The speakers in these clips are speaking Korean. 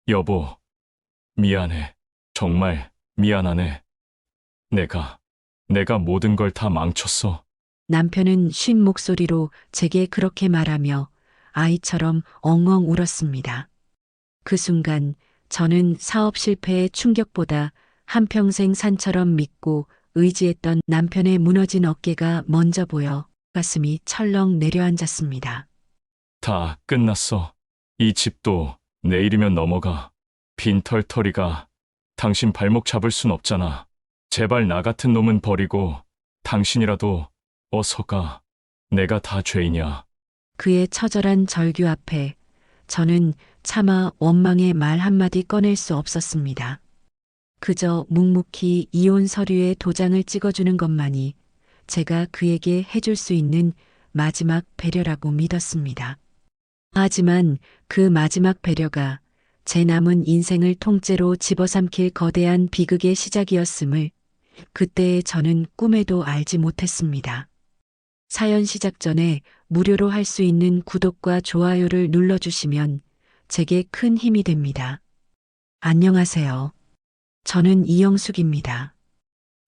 여보, 미안해. 정말 미안하네. 내가 모든 걸 다 망쳤어. 남편은 쉰 목소리로 제게 그렇게 말하며 아이처럼 엉엉 울었습니다. 그 순간 저는 사업 실패의 충격보다 한평생 산처럼 믿고 의지했던 남편의 무너진 어깨가 먼저 보여 가슴이 철렁 내려앉았습니다. 다 끝났어. 이 집도 내일이면 넘어가. 빈털터리가 당신 발목 잡을 순 없잖아. 제발 나 같은 놈은 버리고 당신이라도 어서 가. 내가 다 죄이냐. 그의 처절한 절규 앞에 저는 차마 원망의 말 한마디 꺼낼 수 없었습니다. 그저 묵묵히 이혼 서류에 도장을 찍어주는 것만이 제가 그에게 해줄 수 있는 마지막 배려라고 믿었습니다. 하지만 그 마지막 배려가 제 남은 인생을 통째로 집어삼킬 거대한 비극의 시작이었음을 그때의 저는 꿈에도 알지 못했습니다. 사연 시작 전에 무료로 할 수 있는 구독과 좋아요를 눌러주시면 제게 큰 힘이 됩니다. 안녕하세요. 저는 이영숙입니다.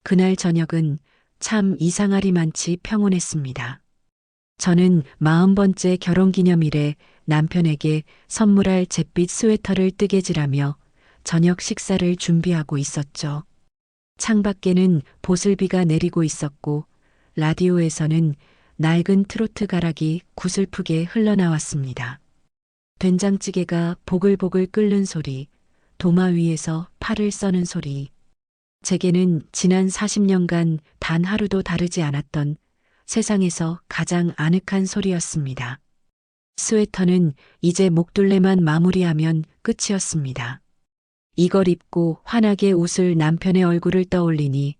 그날 저녁은 참 이상하리만치 평온했습니다. 저는 40번째 결혼기념일에 남편에게 선물할 잿빛 스웨터를 뜨개질하며 저녁 식사를 준비하고 있었죠. 창밖에는 보슬비가 내리고 있었고 라디오에서는 낡은 트로트 가락이 구슬프게 흘러나왔습니다. 된장찌개가 보글보글 끓는 소리, 도마 위에서 팔을 써는 소리. 제게는 지난 40년간 단 하루도 다르지 않았던 세상에서 가장 아늑한 소리였습니다. 스웨터는 이제 목둘레만 마무리하면 끝이었습니다. 이걸 입고 환하게 웃을 남편의 얼굴을 떠올리니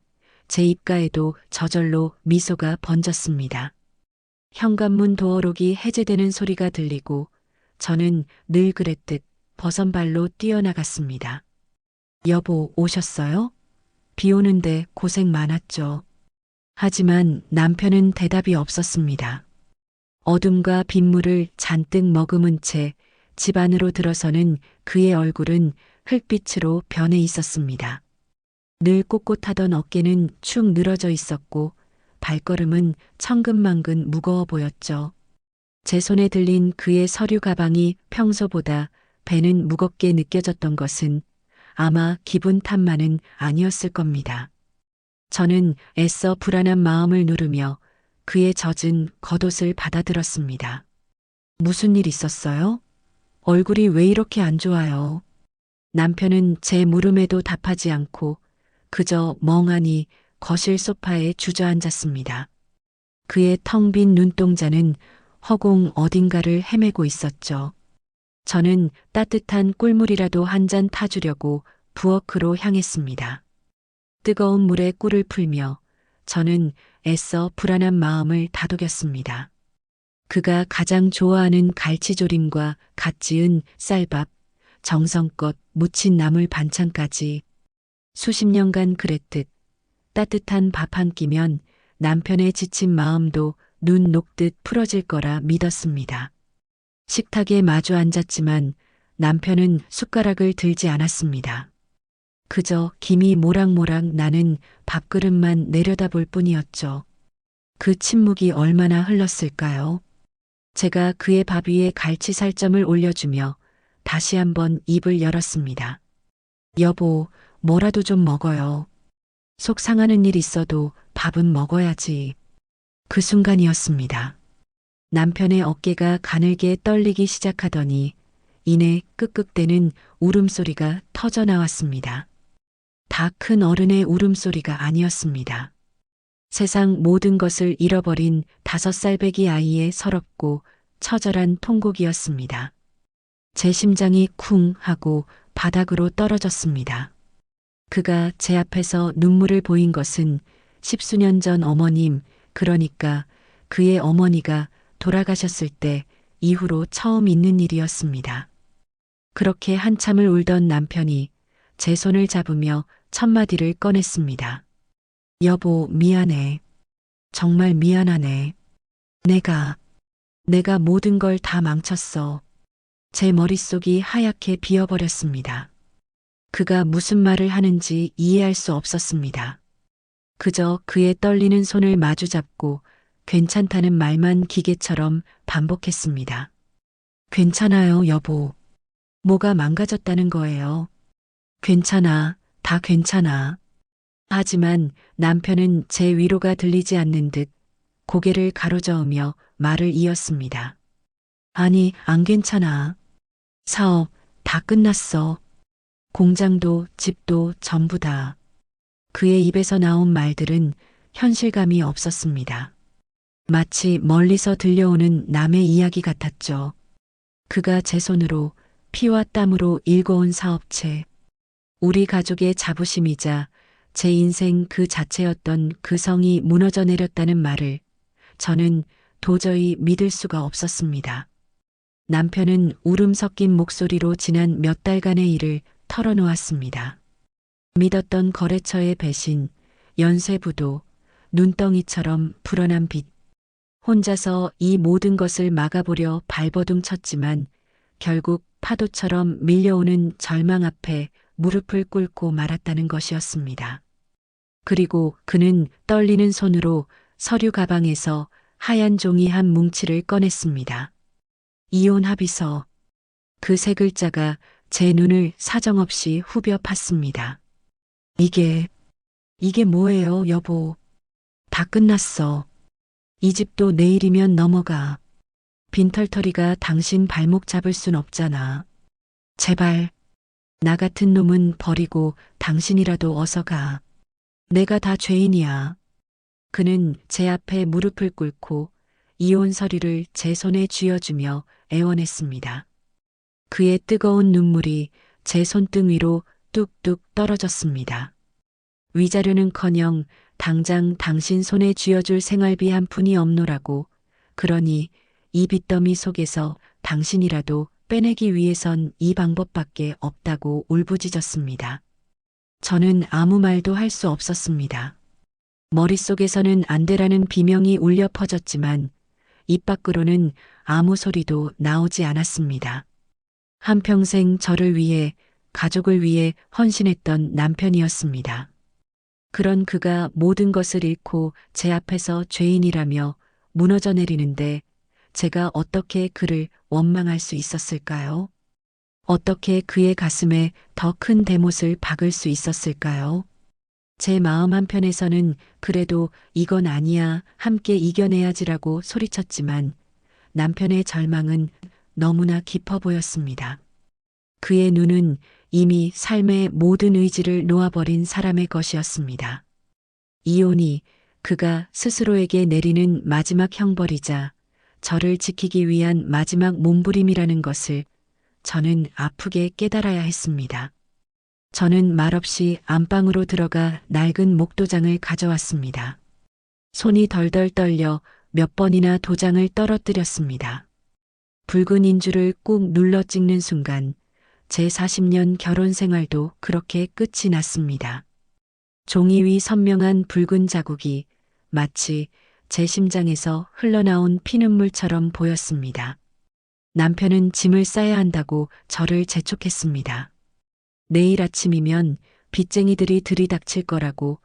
제 입가에도 저절로 미소가 번졌습니다. 현관문 도어록이 해제되는 소리가 들리고 저는 늘 그랬듯 버선발로 뛰어나갔습니다. 여보, 오셨어요? 비 오는데 고생 많았죠. 하지만 남편은 대답이 없었습니다. 어둠과 빗물을 잔뜩 머금은 채 집 안으로 들어서는 그의 얼굴은 흙빛으로 변해 있었습니다. 늘 꼿꼿하던 어깨는 축 늘어져 있었고 발걸음은 천근만근 무거워 보였죠. 제 손에 들린 그의 서류 가방이 평소보다 배는 무겁게 느껴졌던 것은 아마 기분 탓만은 아니었을 겁니다. 저는 애써 불안한 마음을 누르며 그의 젖은 겉옷을 받아들었습니다. 무슨 일 있었어요? 얼굴이 왜 이렇게 안 좋아요? 남편은 제 물음에도 답하지 않고 그저 멍하니 거실 소파에 주저앉았습니다. 그의 텅 빈 눈동자는 허공 어딘가를 헤매고 있었죠. 저는 따뜻한 꿀물이라도 한 잔 타주려고 부엌으로 향했습니다. 뜨거운 물에 꿀을 풀며 저는 애써 불안한 마음을 다독였습니다. 그가 가장 좋아하는 갈치조림과 갓 지은 쌀밥, 정성껏 무친 나물 반찬까지 수십 년간 그랬듯 따뜻한 밥 한 끼면 남편의 지친 마음도 눈 녹듯 풀어질 거라 믿었습니다. 식탁에 마주 앉았지만 남편은 숟가락을 들지 않았습니다. 그저 김이 모락모락 나는 밥그릇만 내려다볼 뿐이었죠. 그 침묵이 얼마나 흘렀을까요? 제가 그의 밥 위에 갈치 살점을 올려주며 다시 한번 입을 열었습니다. 여보, 뭐라도 좀 먹어요. 속 상하는 일 있어도 밥은 먹어야지. 그 순간이었습니다. 남편의 어깨가 가늘게 떨리기 시작하더니 이내 끄끄대는 울음소리가 터져 나왔습니다. 다 큰 어른의 울음소리가 아니었습니다. 세상 모든 것을 잃어버린 5살배기 아이의 서럽고 처절한 통곡이었습니다. 제 심장이 쿵 하고 바닥으로 떨어졌습니다. 그가 제 앞에서 눈물을 보인 것은 10수년 전 어머님, 그러니까 그의 어머니가 돌아가셨을 때 이후로 처음 있는 일이었습니다. 그렇게 한참을 울던 남편이 제 손을 잡으며 첫마디를 꺼냈습니다. 여보, 미안해. 정말 미안하네. 내가 모든 걸 다 망쳤어. 제 머릿속이 하얗게 비어버렸습니다. 그가 무슨 말을 하는지 이해할 수 없었습니다. 그저 그의 떨리는 손을 마주잡고 괜찮다는 말만 기계처럼 반복했습니다. 괜찮아요, 여보. 뭐가 망가졌다는 거예요. 괜찮아, 다 괜찮아. 하지만 남편은 제 위로가 들리지 않는 듯 고개를 가로저으며 말을 이었습니다. 아니, 안 괜찮아. 사업 다 끝났어. 공장도 집도 전부 다. 그의 입에서 나온 말들은 현실감이 없었습니다. 마치 멀리서 들려오는 남의 이야기 같았죠. 그가 제 손으로 피와 땀으로 일궈온 사업체, 우리 가족의 자부심이자 제 인생 그 자체였던 그 성이 무너져 내렸다는 말을 저는 도저히 믿을 수가 없었습니다. 남편은 울음 섞인 목소리로 지난 몇 달간의 일을 털어놓았습니다. 믿었던 거래처의 배신, 연쇄부도, 눈덩이처럼 불어난 빚. 혼자서 이 모든 것을 막아보려 발버둥 쳤지만 결국 파도처럼 밀려오는 절망 앞에 무릎을 꿇고 말았다는 것이었습니다. 그리고 그는 떨리는 손으로 서류 가방에서 하얀 종이 한 뭉치를 꺼냈습니다. 이혼 합의서. 그 세 글자가 제 눈을 사정없이 후벼 팠습니다. 이게 뭐예요, 여보? 다 끝났어. 이 집도 내일이면 넘어가. 빈털터리가 당신 발목 잡을 순 없잖아. 제발, 나 같은 놈은 버리고 당신이라도 어서 가. 내가 다 죄인이야. 그는 제 앞에 무릎을 꿇고 이혼 서류를 제 손에 쥐어주며 애원했습니다. 그의 뜨거운 눈물이 제 손등 위로 뚝뚝 떨어졌습니다. 위자료는커녕 당장 당신 손에 쥐어줄 생활비 한 푼이 없노라고. 그러니 이 빚더미 속에서 당신이라도 빼내기 위해선 이 방법밖에 없다고 울부짖었습니다. 저는 아무 말도 할 수 없었습니다. 머릿속에서는 안 되라는 비명이 울려 퍼졌지만 입 밖으로는 아무 소리도 나오지 않았습니다. 한평생 저를 위해, 가족을 위해 헌신했던 남편이었습니다. 그런 그가 모든 것을 잃고 제 앞에서 죄인이라며 무너져 내리는데 제가 어떻게 그를 원망할 수 있었을까요? 어떻게 그의 가슴에 더 큰 대못을 박을 수 있었을까요? 제 마음 한편에서는 그래도 이건 아니야, 함께 이겨내야지라고 소리쳤지만 남편의 절망은 너무나 깊어 보였습니다. 그의 눈은 이미 삶의 모든 의지를 놓아버린 사람의 것이었습니다. 이혼이 그가 스스로에게 내리는 마지막 형벌이자 저를 지키기 위한 마지막 몸부림이라는 것을 저는 아프게 깨달아야 했습니다. 저는 말없이 안방으로 들어가 낡은 목도장을 가져왔습니다. 손이 덜덜 떨려 몇 번이나 도장을 떨어뜨렸습니다. 붉은 인주를 꾹 눌러 찍는 순간 제 40년 결혼 생활도 그렇게 끝이 났습니다. 종이 위 선명한 붉은 자국이 마치 제 심장에서 흘러나온 피눈물처럼 보였습니다. 남편은 짐을 싸야 한다고 저를 재촉했습니다. 내일 아침이면 빚쟁이들이 들이닥칠 거라고,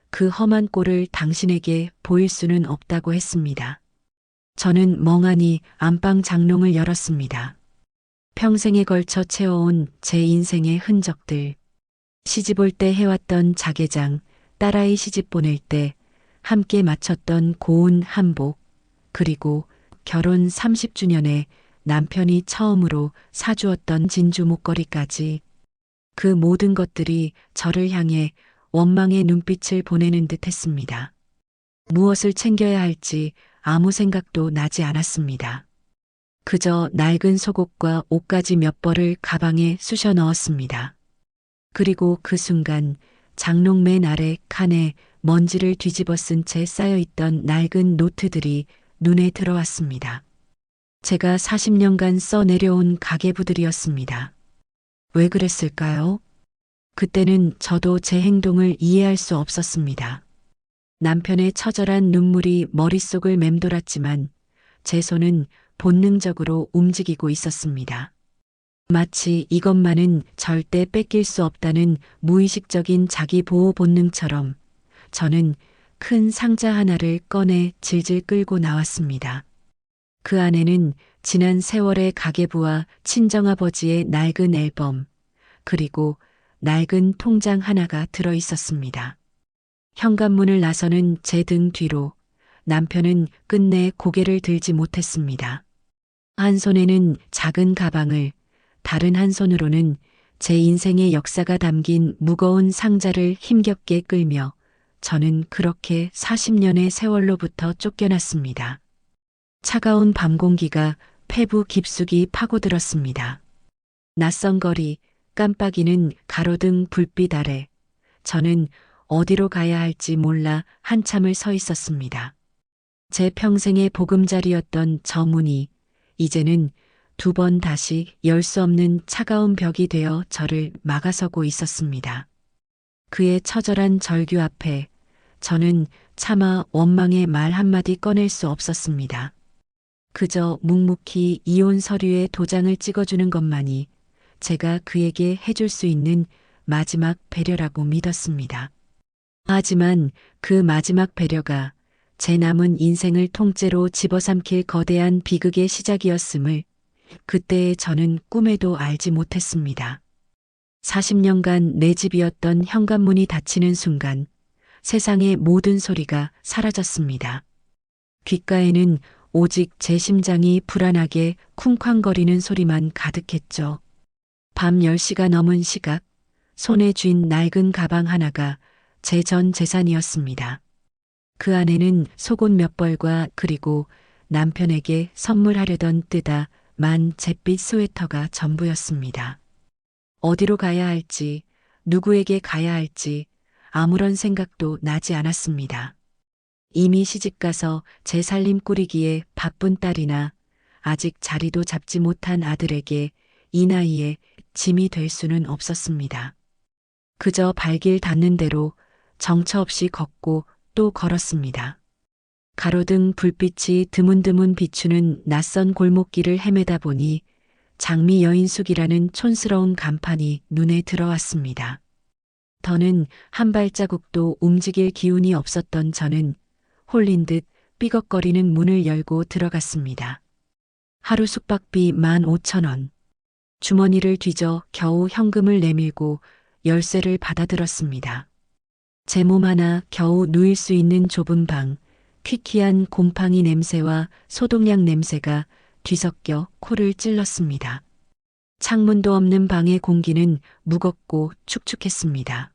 그 험한 꼴을 당신에게 보일 수는 없다고 했습니다. 저는 멍하니 안방 장롱을 열었습니다. 평생에 걸쳐 채워온 제 인생의 흔적들. 시집 올 때 해왔던 자개장, 딸아이 시집 보낼 때 함께 마쳤던 고운 한복, 그리고 결혼 30주년에 남편이 처음으로 사주었던 진주 목걸이까지. 그 모든 것들이 저를 향해 원망의 눈빛을 보내는 듯 했습니다. 무엇을 챙겨야 할지 아무 생각도 나지 않았습니다. 그저 낡은 속옷과 옷가지 몇 벌을 가방에 쑤셔 넣었습니다. 그리고 그 순간 장롱 맨 아래 칸에 먼지를 뒤집어 쓴 채 쌓여있던 낡은 노트들이 눈에 들어왔습니다. 제가 40년간 써내려온 가계부들이었습니다. 왜 그랬을까요? 그때는 저도 제 행동을 이해할 수 없었습니다. 남편의 처절한 눈물이 머릿속을 맴돌았지만 제 손은 본능적으로 움직이고 있었습니다. 마치 이것만은 절대 뺏길 수 없다는 무의식적인 자기 보호 본능처럼 저는 큰 상자 하나를 꺼내 질질 끌고 나왔습니다. 그 안에는 지난 세월의 가계부와 친정아버지의 낡은 앨범, 그리고 낡은 통장 하나가 들어 있었습니다. 현관문을 나서는 제 등 뒤로 남편은 끝내 고개를 들지 못했습니다. 한 손에는 작은 가방을, 다른 한 손으로는 제 인생의 역사가 담긴 무거운 상자를 힘겹게 끌며 저는 그렇게 40년의 세월로부터 쫓겨났습니다. 차가운 밤 공기가 폐부 깊숙이 파고들었습니다. 낯선 거리, 깜빡이는 가로등 불빛 아래 저는 어디로 가야 할지 몰라 한참을 서 있었습니다. 제 평생의 보금자리였던 저 문이 이제는 2번 다시 열 수 없는 차가운 벽이 되어 저를 막아서고 있었습니다. 그의 처절한 절규 앞에 저는 차마 원망의 말 한마디 꺼낼 수 없었습니다. 그저 묵묵히 이혼 서류에 도장을 찍어주는 것만이 제가 그에게 해줄 수 있는 마지막 배려라고 믿었습니다. 하지만 그 마지막 배려가 제 남은 인생을 통째로 집어삼킬 거대한 비극의 시작이었음을 그때의 저는 꿈에도 알지 못했습니다. 40년간 내 집이었던 현관문이 닫히는 순간 세상의 모든 소리가 사라졌습니다. 귓가에는 오직 제 심장이 불안하게 쿵쾅거리는 소리만 가득했죠. 밤 10시가 넘은 시각, 손에 쥔 낡은 가방 하나가 제 전 재산이었습니다. 그 안에는 속옷 몇 벌과 그리고 남편에게 선물하려던 뜨다만 잿빛 스웨터가 전부였습니다. 어디로 가야 할지, 누구에게 가야 할지 아무런 생각도 나지 않았습니다. 이미 시집가서 제 살림 꾸리기에 바쁜 딸이나 아직 자리도 잡지 못한 아들에게 이 나이에 짐이 될 수는 없었습니다. 그저 발길 닿는 대로 정처 없이 걷고 또 걸었습니다. 가로등 불빛이 드문드문 비추는 낯선 골목길을 헤매다 보니 장미 여인숙이라는 촌스러운 간판이 눈에 들어왔습니다. 더는 한 발자국도 움직일 기운이 없었던 저는 홀린 듯 삐걱거리는 문을 열고 들어갔습니다. 하루 숙박비 15,000원. 주머니를 뒤져 겨우 현금을 내밀고 열쇠를 받아들었습니다. 제 몸 하나 겨우 누일 수 있는 좁은 방, 퀴퀴한 곰팡이 냄새와 소독약 냄새가 뒤섞여 코를 찔렀습니다. 창문도 없는 방의 공기는 무겁고 축축했습니다.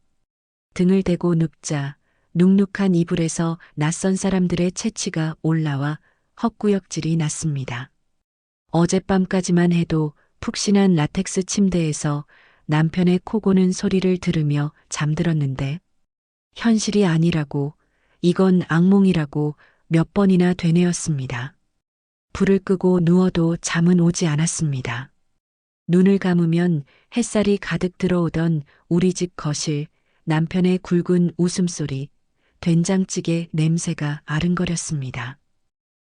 등을 대고 눕자 눅눅한 이불에서 낯선 사람들의 채취가 올라와 헛구역질이 났습니다. 어젯밤까지만 해도 푹신한 라텍스 침대에서 남편의 코 고는 소리를 들으며 잠들었는데 현실이 아니라고, 이건 악몽이라고 몇 번이나 되뇌었습니다. 불을 끄고 누워도 잠은 오지 않았습니다. 눈을 감으면 햇살이 가득 들어오던 우리 집 거실, 남편의 굵은 웃음소리, 된장찌개 냄새가 아른거렸습니다.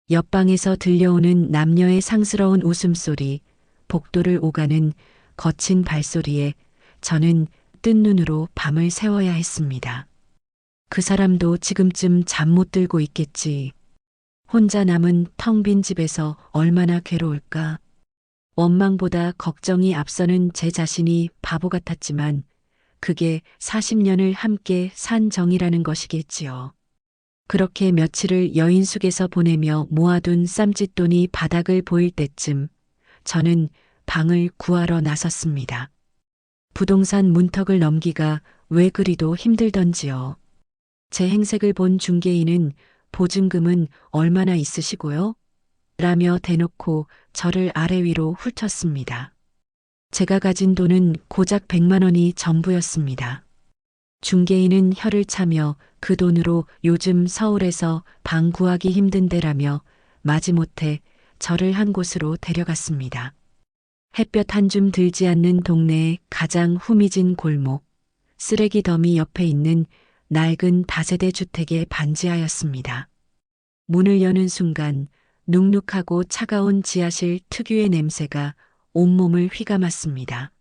옆방에서 들려오는 남녀의 상스러운 웃음소리, 복도를 오가는 거친 발소리에 저는 뜬 눈으로 밤을 새워야 했습니다. 그 사람도 지금쯤 잠 못 들고 있겠지. 혼자 남은 텅 빈 집에서 얼마나 괴로울까. 원망보다 걱정이 앞서는 제 자신이 바보 같았지만 그게 40년을 함께 산 정이라는 것이겠지요. 그렇게 며칠을 여인숙에서 보내며 모아둔 쌈짓돈이 바닥을 보일 때쯤 저는 방을 구하러 나섰습니다. 부동산 문턱을 넘기가 왜 그리도 힘들던지요. 제 행색을 본 중개인은 보증금은 얼마나 있으시고요? 라며 대놓고 저를 아래 위로 훑었습니다. 제가 가진 돈은 고작 100만 원이 전부였습니다. 중개인은 혀를 차며 그 돈으로 요즘 서울에서 방 구하기 힘든데라며 마지못해 저를 한 곳으로 데려갔습니다. 햇볕 한 줌 들지 않는 동네의 가장 후미진 골목, 쓰레기 더미 옆에 있는 낡은 다세대 주택에 반지하였습니다. 문을 여는 순간 눅눅하고 차가운 지하실 특유의 냄새가 온몸을 휘감았습니다.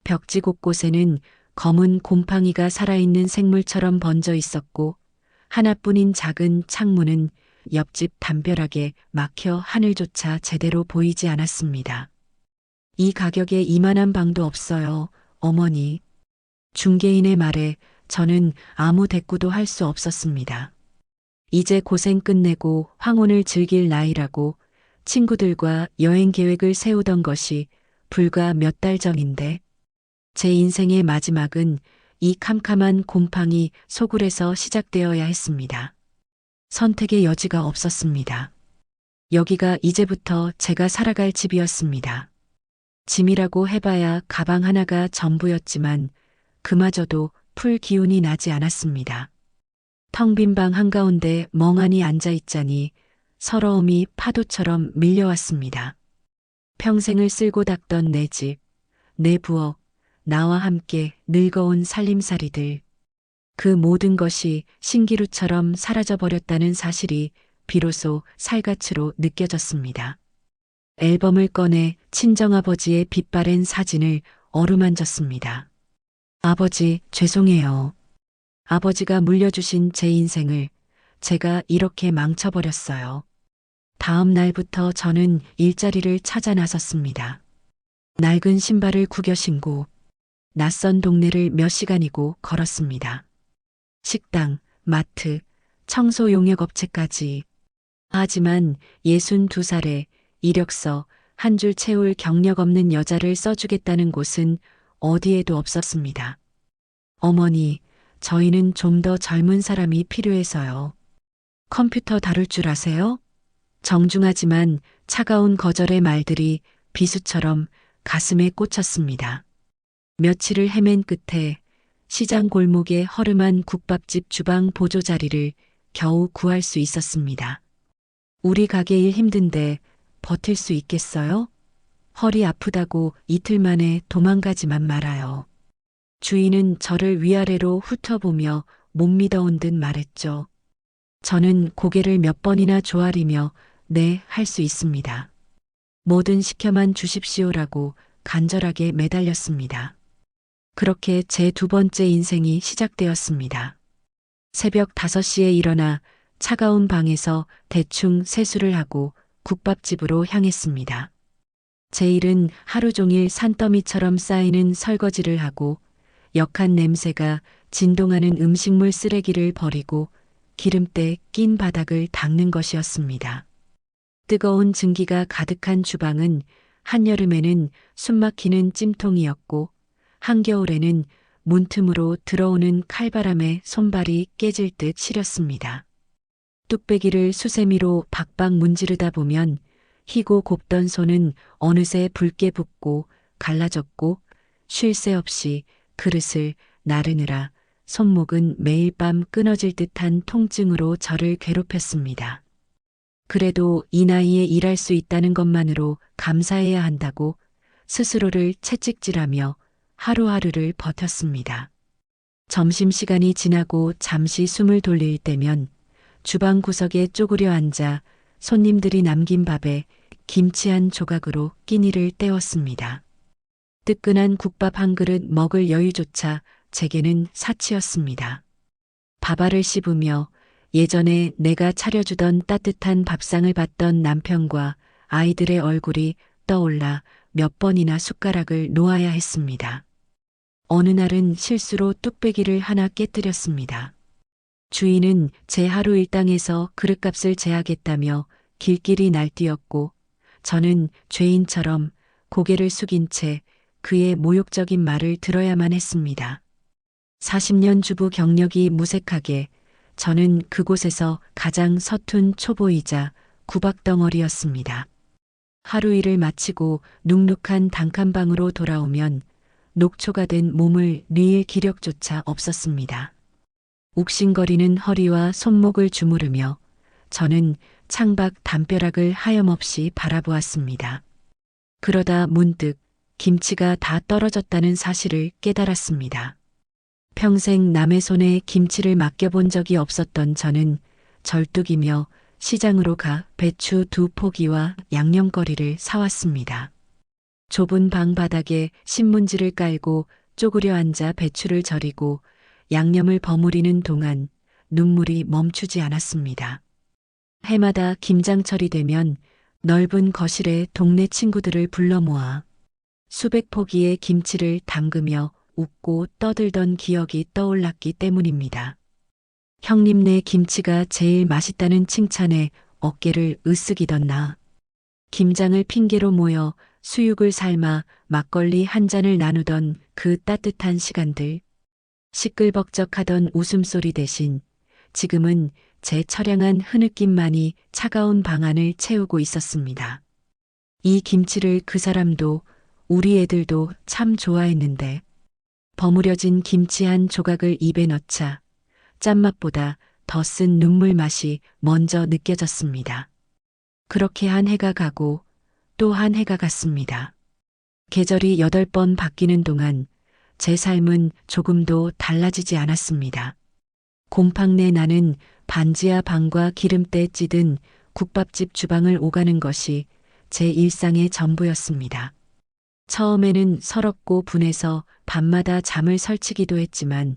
벽지 곳곳에는 검은 곰팡이가 살아있는 생물처럼 번져 있었고 하나뿐인 작은 창문은 옆집 담벼락에 막혀 하늘조차 제대로 보이지 않았습니다. 이 가격에 이만한 방도 없어요, 어머니. 중개인의 말에 저는 아무 대꾸도 할 수 없었습니다. 이제 고생 끝내고 황혼을 즐길 나이라고 친구들과 여행 계획을 세우던 것이 불과 몇 달 전인데 제 인생의 마지막은 이 캄캄한 곰팡이 소굴에서 시작되어야 했습니다. 선택의 여지가 없었습니다. 여기가 이제부터 제가 살아갈 집이었습니다. 짐이라고 해봐야 가방 하나가 전부였지만 그마저도 풀 기운이 나지 않았습니다. 텅 빈 방 한가운데 멍하니 앉아 있자니 서러움이 파도처럼 밀려왔습니다. 평생을 쓸고 닦던 내 집, 내 부엌, 나와 함께 늙어온 살림살이들. 그 모든 것이 신기루처럼 사라져버렸다는 사실이 비로소 살갗으로 느껴졌습니다. 앨범을 꺼내 친정아버지의 빛바랜 사진을 어루만졌습니다. 아버지, 죄송해요. 아버지가 물려주신 제 인생을 제가 이렇게 망쳐버렸어요. 다음 날부터 저는 일자리를 찾아 나섰습니다. 낡은 신발을 구겨 신고 낯선 동네를 몇 시간이고 걸었습니다. 식당, 마트, 청소 용역 업체까지. 하지만 62살에 이력서 한 줄 채울 경력 없는 여자를 써주겠다는 곳은 어디에도 없었습니다. 어머니, 저희는 좀 더 젊은 사람이 필요해서요. 컴퓨터 다룰 줄 아세요? 정중하지만 차가운 거절의 말들이 비수처럼 가슴에 꽂혔습니다. 며칠을 헤맨 끝에 시장 골목의 허름한 국밥집 주방 보조 자리를 겨우 구할 수 있었습니다. 우리 가게 일 힘든데 버틸 수 있겠어요? 허리 아프다고 이틀 만에 도망가지만 말아요. 주인은 저를 위아래로 훑어보며 못 믿어온 듯 말했죠. 저는 고개를 몇 번이나 조아리며 네, 할 수 있습니다. 뭐든 시켜만 주십시오라고 간절하게 매달렸습니다. 그렇게 제 두 번째 인생이 시작되었습니다. 새벽 5시에 일어나 차가운 방에서 대충 세수를 하고 국밥집으로 향했습니다. 제 일은 하루 종일 산더미처럼 쌓이는 설거지를 하고 역한 냄새가 진동하는 음식물 쓰레기를 버리고 기름때 낀 바닥을 닦는 것이었습니다. 뜨거운 증기가 가득한 주방은 한여름에는 숨막히는 찜통이었고 한겨울에는 문틈으로 들어오는 칼바람에 손발이 깨질 듯 시렸습니다. 뚝배기를 수세미로 박박 문지르다 보면 희고 곱던 손은 어느새 붉게 붓고 갈라졌고 쉴 새 없이 그릇을 나르느라 손목은 매일 밤 끊어질 듯한 통증으로 저를 괴롭혔습니다. 그래도 이 나이에 일할 수 있다는 것만으로 감사해야 한다고 스스로를 채찍질하며 하루하루를 버텼습니다. 점심시간이 지나고 잠시 숨을 돌릴 때면 주방 구석에 쪼그려 앉아 손님들이 남긴 밥에 김치 한 조각으로 끼니를 때웠습니다. 뜨끈한 국밥 한 그릇 먹을 여유조차 제게는 사치였습니다. 밥알을 씹으며 예전에 내가 차려주던 따뜻한 밥상을 봤던 남편과 아이들의 얼굴이 떠올라 몇 번이나 숟가락을 놓아야 했습니다. 어느 날은 실수로 뚝배기를 하나 깨뜨렸습니다. 주인은 제 하루 일당에서 그릇값을 제하겠다며 길길이 날뛰었고 저는 죄인처럼 고개를 숙인 채 그의 모욕적인 말을 들어야만 했습니다. 40년 주부 경력이 무색하게 저는 그곳에서 가장 서툰 초보이자 구박덩어리였습니다. 하루 일을 마치고 눅눅한 단칸방으로 돌아오면 녹초가 된 몸을 뉘일 기력조차 없었습니다. 욱신거리는 허리와 손목을 주무르며 저는 창밖 담벼락을 하염없이 바라보았습니다. 그러다 문득 김치가 다 떨어졌다는 사실을 깨달았습니다. 평생 남의 손에 김치를 맡겨본 적이 없었던 저는 절뚝이며 시장으로 가 배추 2포기와 양념거리를 사왔습니다. 좁은 방 바닥에 신문지를 깔고 쪼그려 앉아 배추를 절이고 양념을 버무리는 동안 눈물이 멈추지 않았습니다. 해마다 김장철이 되면 넓은 거실에 동네 친구들을 불러 모아 수백 포기의 김치를 담그며 웃고 떠들던 기억이 떠올랐기 때문입니다. 형님네 김치가 제일 맛있다는 칭찬에 어깨를 으쓱이던 나. 김장을 핑계로 모여 수육을 삶아 막걸리 한 잔을 나누던 그 따뜻한 시간들. 시끌벅적하던 웃음소리 대신 지금은 제 처량한 흐느낌만이 차가운 방안을 채우고 있었습니다. 이 김치를 그 사람도 우리 애들도 참 좋아했는데 버무려진 김치 한 조각을 입에 넣자 짠맛보다 더 쓴 눈물 맛이 먼저 느껴졌습니다. 그렇게 한 해가 가고 또 한 해가 갔습니다. 계절이 8번 바뀌는 동안 제 삶은 조금도 달라지지 않았습니다. 곰팡내 나는 반지하 방과 기름때 찌든 국밥집 주방을 오가는 것이 제 일상의 전부였습니다. 처음에는 서럽고 분해서 밤마다 잠을 설치기도 했지만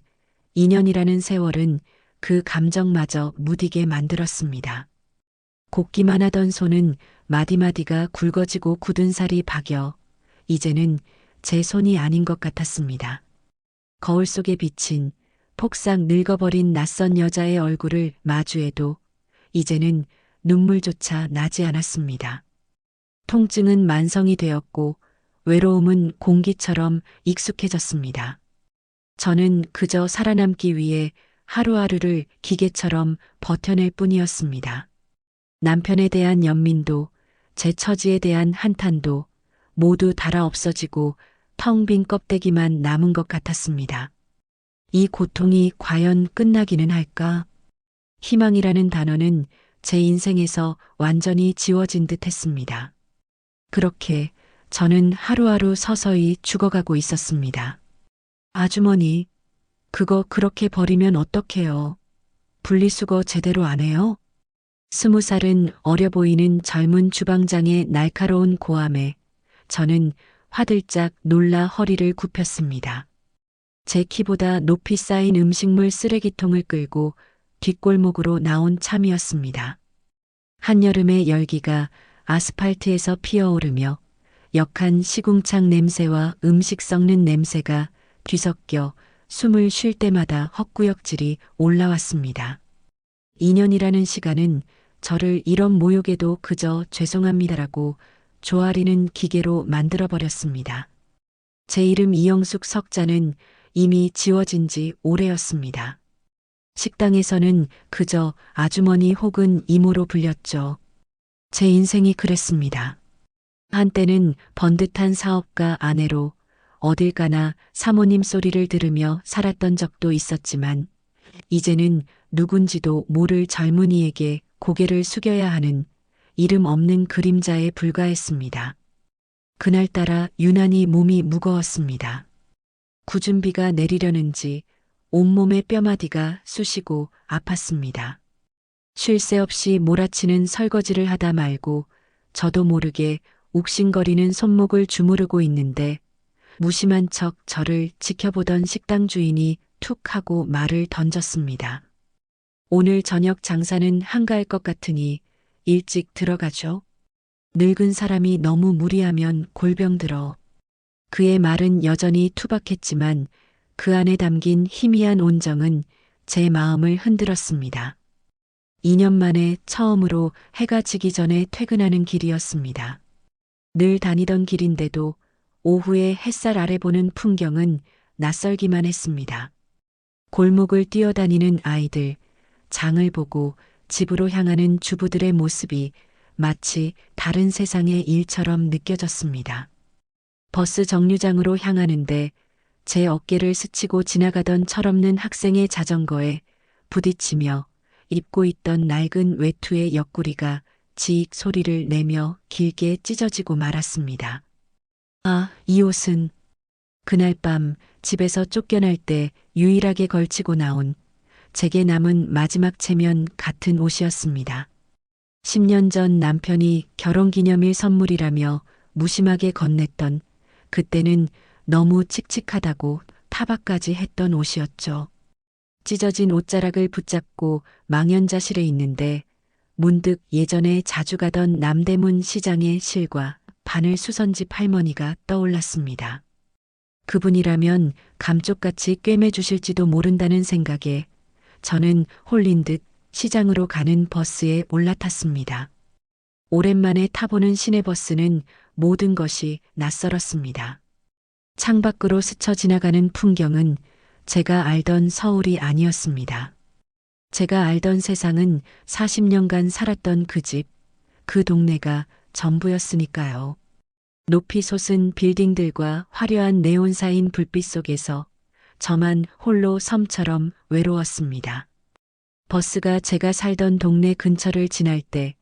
2년이라는 세월은 그 감정마저 무디게 만들었습니다. 곱기만 하던 손은 마디마디가 굵어지고 굳은 살이 박여 이제는 제 손이 아닌 것 같았습니다. 거울 속에 비친 폭삭 늙어버린 낯선 여자의 얼굴을 마주해도 이제는 눈물조차 나지 않았습니다. 통증은 만성이 되었고 외로움은 공기처럼 익숙해졌습니다. 저는 그저 살아남기 위해 하루하루를 기계처럼 버텨낼 뿐이었습니다. 남편에 대한 연민도 제 처지에 대한 한탄도 모두 달아 없어지고 텅 빈 껍데기만 남은 것 같았습니다. 이 고통이 과연 끝나기는 할까? 희망이라는 단어는 제 인생에서 완전히 지워진 듯 했습니다. 그렇게 저는 하루하루 서서히 죽어가고 있었습니다. 아주머니, 그거 그렇게 버리면 어떡해요? 분리수거 제대로 안 해요? 20살은 어려 보이는 젊은 주방장의 날카로운 고함에 저는 화들짝 놀라 허리를 굽혔습니다. 제 키보다 높이 쌓인 음식물 쓰레기통을 끌고 뒷골목으로 나온 참이었습니다. 한여름의 열기가 아스팔트에서 피어오르며 역한 시궁창 냄새와 음식 썩는 냄새가 뒤섞여 숨을 쉴 때마다 헛구역질이 올라왔습니다. 2년이라는 시간은 저를 이런 모욕에도 그저 죄송합니다라고 조아리는 기계로 만들어버렸습니다. 제 이름 이영숙 석자는 이미 지워진 지 오래였습니다. 식당에서는 그저 아주머니 혹은 이모로 불렸죠. 제 인생이 그랬습니다. 한때는 번듯한 사업가 아내로 어딜 가나 사모님 소리를 들으며 살았던 적도 있었지만 이제는 누군지도 모를 젊은이에게 고개를 숙여야 하는 이름 없는 그림자에 불과했습니다. 그날따라 유난히 몸이 무거웠습니다. 굳은 비가 내리려는지 온몸의 뼈마디가 쑤시고 아팠습니다. 쉴 새 없이 몰아치는 설거지를 하다 말고 저도 모르게 욱신거리는 손목을 주무르고 있는데 무심한 척 저를 지켜보던 식당 주인이 툭 하고 말을 던졌습니다. 오늘 저녁 장사는 한가할 것 같으니 일찍 들어가죠. 늙은 사람이 너무 무리하면 골병 들어. 그의 말은 여전히 투박했지만 그 안에 담긴 희미한 온정은 제 마음을 흔들었습니다. 2년 만에 처음으로 해가 지기 전에 퇴근하는 길이었습니다. 늘 다니던 길인데도 오후에 햇살 아래 보는 풍경은 낯설기만 했습니다. 골목을 뛰어다니는 아이들, 장을 보고 집으로 향하는 주부들의 모습이 마치 다른 세상의 일처럼 느껴졌습니다. 버스 정류장으로 향하는데 제 어깨를 스치고 지나가던 철없는 학생의 자전거에 부딪히며 입고 있던 낡은 외투의 옆구리가 지익 소리를 내며 길게 찢어지고 말았습니다. 아, 이 옷은 그날 밤 집에서 쫓겨날 때 유일하게 걸치고 나온 제게 남은 마지막 체면 같은 옷이었습니다. 10년 전 남편이 결혼기념일 선물이라며 무심하게 건넸던 그때는 너무 칙칙하다고 타박까지 했던 옷이었죠. 찢어진 옷자락을 붙잡고 망연자실해 있는데 문득 예전에 자주 가던 남대문 시장의 실과 바늘 수선집 할머니가 떠올랐습니다. 그분이라면 감쪽같이 꿰매주실지도 모른다는 생각에 저는 홀린 듯 시장으로 가는 버스에 올라탔습니다. 오랜만에 타보는 시내버스는 모든 것이 낯설었습니다. 창밖으로 스쳐 지나가는 풍경은 제가 알던 서울이 아니었습니다. 제가 알던 세상은 40년간 살았던 그 집, 그 동네가 전부였으니까요. 높이 솟은 빌딩들과 화려한 네온사인 불빛 속에서 저만 홀로 섬처럼 외로웠습니다. 버스가 제가 살던 동네 근처를 지날 때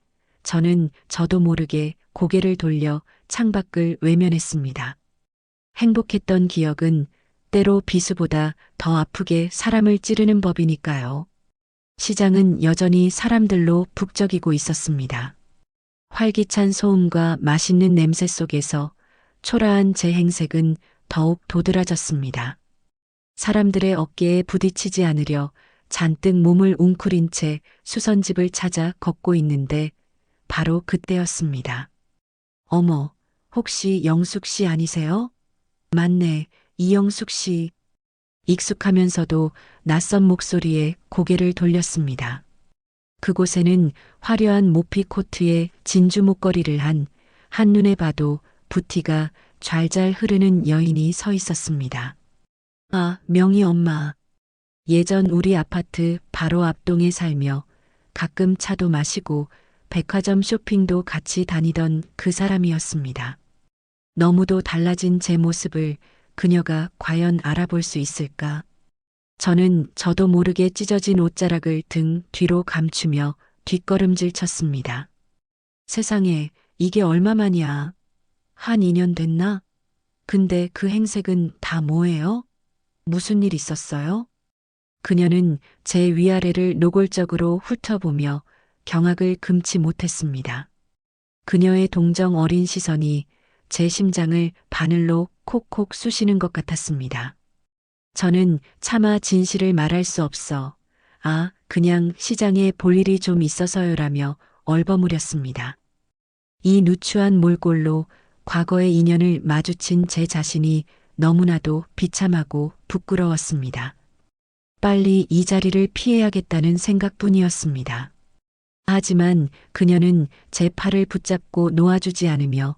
저는 저도 모르게 고개를 돌려 창밖을 외면했습니다. 행복했던 기억은 때로 비수보다 더 아프게 사람을 찌르는 법이니까요. 시장은 여전히 사람들로 북적이고 있었습니다. 활기찬 소음과 맛있는 냄새 속에서 초라한 제 행색은 더욱 도드라졌습니다. 사람들의 어깨에 부딪히지 않으려 잔뜩 몸을 웅크린 채 수선집을 찾아 걷고 있는데 바로 그때였습니다. 어머, 혹시 영숙 씨 아니세요? 맞네, 이영숙 씨. 익숙하면서도 낯선 목소리에 고개를 돌렸습니다. 그곳에는 화려한 모피 코트에 진주 목걸이를 한 한눈에 봐도 부티가 잘잘 흐르는 여인이 서 있었습니다. 아, 명희 엄마. 예전 우리 아파트 바로 앞동에 살며 가끔 차도 마시고 백화점 쇼핑도 같이 다니던 그 사람이었습니다. 너무도 달라진 제 모습을 그녀가 과연 알아볼 수 있을까? 저는 저도 모르게 찢어진 옷자락을 등 뒤로 감추며 뒷걸음질 쳤습니다. 세상에, 이게 얼마만이야? 한 2년 됐나? 근데 그 행색은 다 뭐예요? 무슨 일 있었어요? 그녀는 제 위아래를 노골적으로 훑어보며 경악을 금치 못했습니다. 그녀의 동정 어린 시선이 제 심장을 바늘로 콕콕 쑤시는 것 같았습니다. 저는 차마 진실을 말할 수 없어 그냥 시장에 볼 일이 좀 있어서요라며 얼버무렸습니다. 이 누추한 몰골로 과거의 인연을 마주친 제 자신이 너무나도 비참하고 부끄러웠습니다. 빨리 이 자리를 피해야겠다는 생각뿐이었습니다. 하지만 그녀는 제 팔을 붙잡고 놓아주지 않으며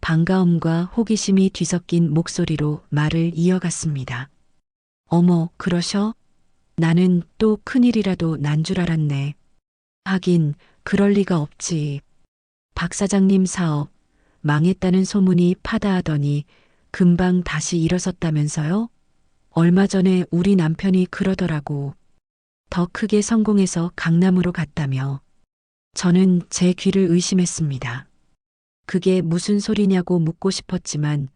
반가움과 호기심이 뒤섞인 목소리로 말을 이어갔습니다. 어머, 그러셔? 나는 또 큰일이라도 난 줄 알았네. 하긴, 그럴 리가 없지. 박 사장님 사업, 망했다는 소문이 파다하더니 금방 다시 일어섰다면서요? 얼마 전에 우리 남편이 그러더라고. 더 크게 성공해서 강남으로 갔다며. 저는 제 귀를 의심했습니다. 그게 무슨 소리냐고 묻고 싶었지만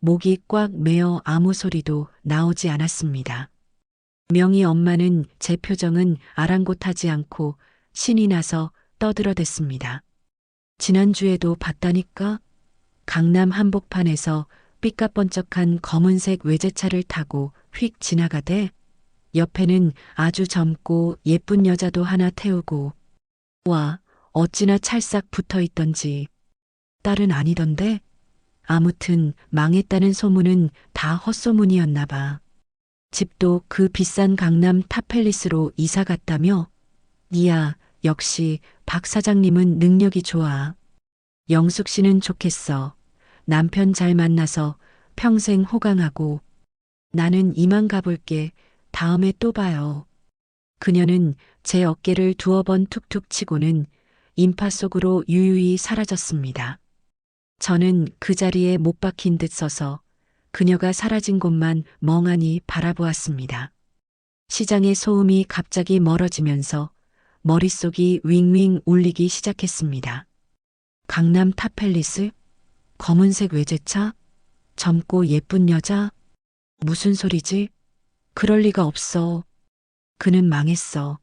목이 꽉 메어 아무 소리도 나오지 않았습니다. 명희 엄마는 제 표정은 아랑곳하지 않고 신이 나서 떠들어댔습니다. 지난주에도 봤다니까? 강남 한복판에서 삐까번쩍한 검은색 외제차를 타고 휙 지나가대. 옆에는 아주 젊고 예쁜 여자도 하나 태우고. 와, 어찌나 찰싹 붙어 있던지. 딸은 아니던데? 아무튼 망했다는 소문은 다 헛소문이었나 봐. 집도 그 비싼 강남 탑팰리스로 이사 갔다며? 이야, 역시 박 사장님은 능력이 좋아. 영숙 씨는 좋겠어. 남편 잘 만나서 평생 호강하고. 나는 이만 가볼게. 다음에 또 봐요. 그녀는 제 어깨를 두어 번 툭툭 치고는 인파 속으로 유유히 사라졌습니다. 저는 그 자리에 못 박힌 듯 서서 그녀가 사라진 곳만 멍하니 바라보았습니다. 시장의 소음이 갑자기 멀어지면서 머릿속이 윙윙 울리기 시작했습니다. 강남 탑팰리스? 검은색 외제차? 젊고 예쁜 여자? 무슨 소리지? 그럴 리가 없어. 그는 망했어.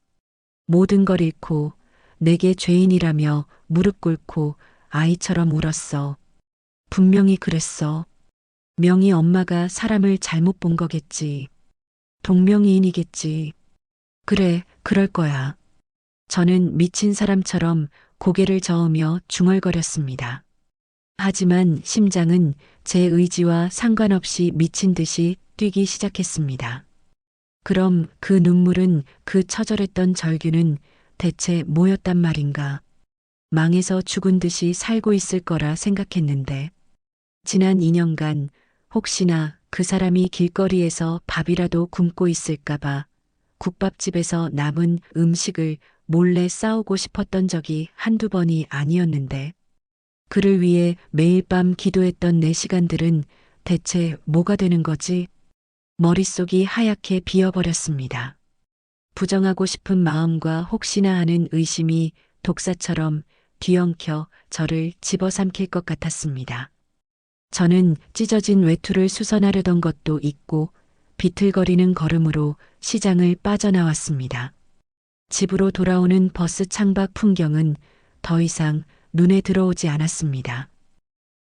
모든 걸 잃고 내게 죄인이라며 무릎 꿇고 아이처럼 울었어. 분명히 그랬어. 명희 엄마가 사람을 잘못 본 거겠지. 동명이인이겠지. 그래, 그럴 거야. 저는 미친 사람처럼 고개를 저으며 중얼거렸습니다. 하지만 심장은 제 의지와 상관없이 미친 듯이 뛰기 시작했습니다. 그럼 그 눈물은, 그 처절했던 절규는 대체 뭐였단 말인가? 망해서 죽은 듯이 살고 있을 거라 생각했는데, 지난 2년간 혹시나 그 사람이 길거리에서 밥이라도 굶고 있을까봐 국밥집에서 남은 음식을 몰래 싸오고 싶었던 적이 한두 번이 아니었는데, 그를 위해 매일 밤 기도했던 내 시간들은 대체 뭐가 되는 거지? 머릿속이 하얗게 비어버렸습니다. 부정하고 싶은 마음과 혹시나 하는 의심이 독사처럼 뒤엉켜 저를 집어삼킬 것 같았습니다. 저는 찢어진 외투를 수선하려던 것도 잊고 비틀거리는 걸음으로 시장을 빠져나왔습니다. 집으로 돌아오는 버스 창밖 풍경은 더 이상 눈에 들어오지 않았습니다.